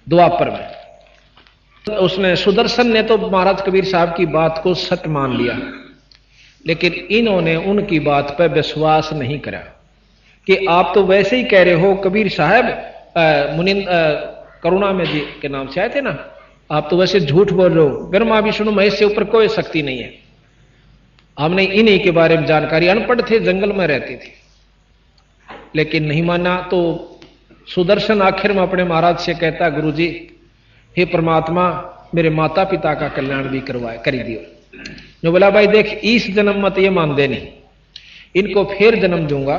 द्वापर में। उसने सुदर्शन ने तो महाराज कबीर साहब की बात को सत्य मान लिया, लेकिन इन्होंने उनकी बात पर विश्वास नहीं करा कि आप तो वैसे ही कह रहे हो कबीर साहब, मुनिंद करुणा में जी के नाम से आए थे ना, आप तो वैसे झूठ बोल रहे हो, ब्रह्मा विष्णु महेश से ऊपर कोई शक्ति नहीं है। हमने इन्हीं के बारे में जानकारी, अनपढ़ थे, जंगल में रहते थे, लेकिन नहीं माना। तो सुदर्शन आखिर में अपने महाराज से कहता, गुरुजी हे परमात्मा मेरे माता पिता का कल्याण भी कर दियो। जो बोला भाई देख, इस जन्म मत ये मान देनी, इनको फिर जन्म दूंगा,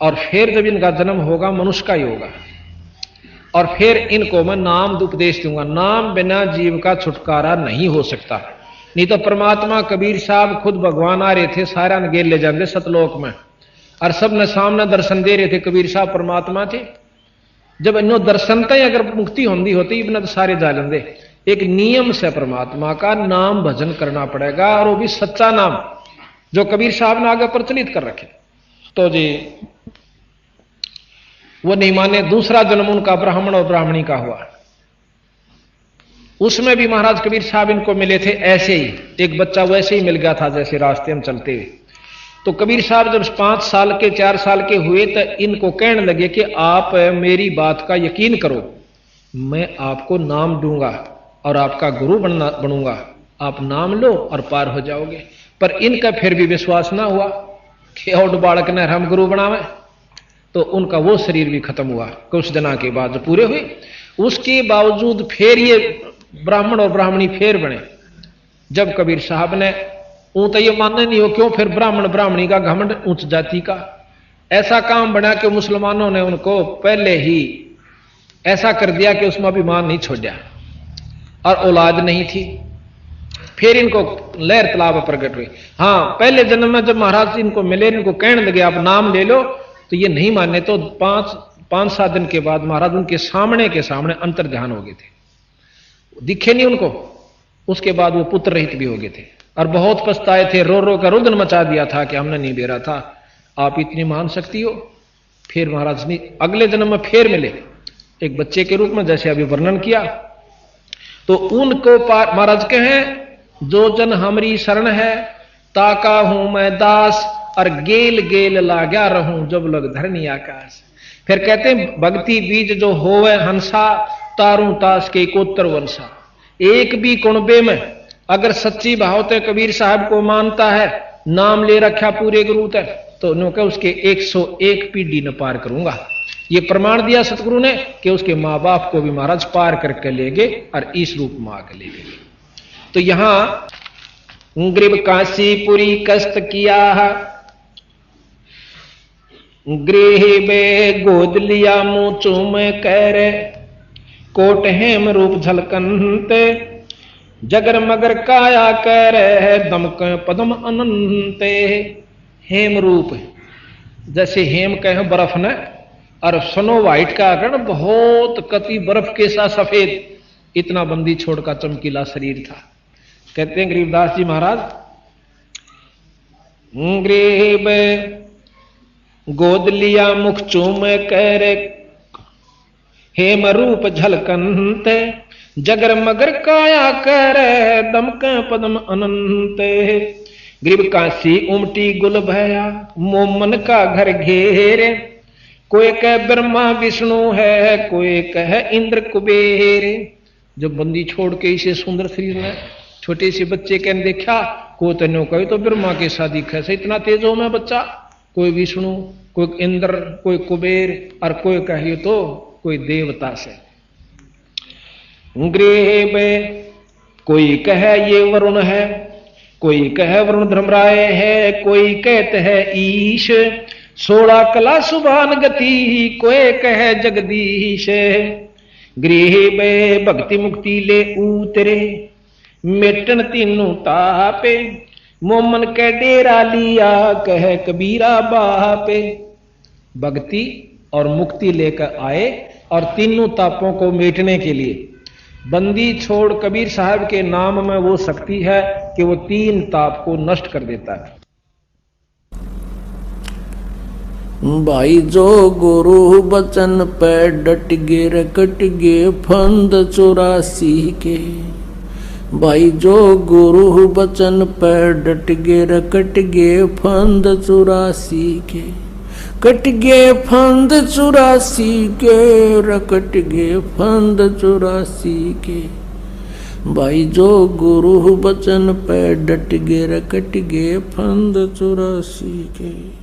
और फिर जब इनका जन्म होगा मनुष्य का ही होगा, और फिर इनको मैं नाम उपदेश दूंगा। नाम बिना जीव का छुटकारा नहीं हो सकता। नहीं तो परमात्मा कबीर साहब खुद भगवान आ रहे थे, सारा गेल ले जाते सतलोक में, और सब ने सामने दर्शन दे रहे थे, कबीर साहब परमात्मा थे। जब इन्हों दर्शन तय अगर मुक्ति होती होती इबन तो सारे जा लेंगे। एक नियम से परमात्मा का नाम भजन करना पड़ेगा, और वो भी सच्चा नाम जो कबीर साहब ने आगे प्रचलित कर रखे। तो जी वो नहीं माने। दूसरा जन्म उनका ब्राह्मण और ब्राह्मणी का हुआ, उसमें भी महाराज कबीर साहब इनको मिले थे ऐसे ही, एक बच्चा वैसे ही मिल गया था जैसे रास्ते में चलते हुए। तो कबीर साहब जब 5 साल के 4 साल के हुए तो इनको कहने लगे कि आप मेरी बात का यकीन करो, मैं आपको नाम दूंगा और आपका गुरु बनूंगा, आप नाम लो और पार हो जाओगे। पर इनका फिर भी विश्वास ना हुआ कि और बालक ने हम गुरु बनावे। तो उनका वो शरीर भी खत्म हुआ कुछ दिनों के बाद, जो पूरे हुए। उसके बावजूद फिर ये ब्राह्मण और ब्राह्मणी फिर बने। जब कबीर साहब ने तो ये मानना नहीं हो क्यों, फिर ब्राह्मण ब्राह्मणी का घमंड उच्च जाति का ऐसा काम बना कि मुसलमानों ने उनको पहले ही ऐसा कर दिया कि उसमें अभिमान नहीं छोड़ा, और औलाद नहीं थी। फिर इनको लहर तालाब प्रकट हुई। हाँ, पहले जन्म में जब महाराज इनको मिले, इनको कहने लगे आप नाम ले लो, तो ये नहीं माने। तो 5-7 दिन के बाद महाराज उनके सामने के सामने अंतर ध्यान हो गए थे, दिखे नहीं उनको। उसके बाद वो पुत्र रहित भी हो गए थे और बहुत पछताए थे, रो रो कर रुदन मचा दिया था कि हमने नहीं बेरा था, आप इतनी महान शक्ति हो। फिर महाराज ने अगले जन्म में फिर मिले एक बच्चे के रूप में, जैसे अभी वर्णन किया। तो उनको महाराज कहें, जो जन हमारी शरण है ताका हूं मैं दास, और गेल गेल लाग्या रहूं जब लग धरनी आकाश। फिर कहते हैं भक्ति बीज जो होवे हंसा, तारू तास के कोत्तर वंशा। एक भी कुणबे में अगर सच्ची भाव ते कबीर साहब को मानता है, नाम ले रखा पूरे गुरु तक, तो उन्होंने उसके 101 पीढ़ी न पार करूंगा। ये प्रमाण दिया सतगुरु ने कि उसके मां बाप को भी महाराज पार करके ले गए और इस रूप में आकर ले गए। तो यहां ग्रीब काशीपुरी कष्ट किया, गृह में गोद लिया मुंह चूम कर, कोट हेम रूप झलकंते, जगर मगर काया कर दमक पदम अनंते। हेम रूप जैसे हेम कहे बर्फ न, और स्नो व्हाइट का आकरण बहुत कति बर्फ के साथ सफेद, इतना बंदी छोड़ का चमकीला शरीर था। कहते हैं गरीबदास जी महाराज, गरीब गोद लिया मुख चूम कर, हेम रूप झलकंत, जगर मगर काया कर दमक पदम अनंत। गरीब काशी उमटी गुल भया, मोमन का घर घेरे, कोई कह ब्रह्मा विष्णु है, कोई कह इंद्र कुबेर। जब बंदी छोड़ के इसे सुंदर शरीर में छोटे से बच्चे के देखा, को तनो कहे तो ब्रह्मा के शादी कैसे इतना तेज हो मैं बच्चा, कोई विष्णु, कोई इंद्र, कोई कुबेर, और कोई कहिए तो कोई देवता से। गृह में कोई कहे ये वरुण है, कोई कहे वरुण धर्मराय है, कोई कहते है ईश 16 कला सुभान गति, कोई कहे जगदीश। गृह में भक्ति मुक्ति ले उतरे, मेटन तीनों तापे, मोमन के डेरा लिया कह कबीरा बापे। भक्ति और मुक्ति लेकर आए और तीनों तापों को मेटने के लिए बंदी छोड़ कबीर साहब के नाम में वो शक्ति है कि वो 3 ताप को नष्ट कर देता है। भाई जो गुरु बचन पे डट गे रकट गे फंद 84 के। भाई जो गुरु बचन पे डट गे रकट गे फंद 84 के। कट गे फंद 84 के, रकट गे फंद 84 के। भाई जो गुरु बचन पे डट गे रकट गे फंद 84 के।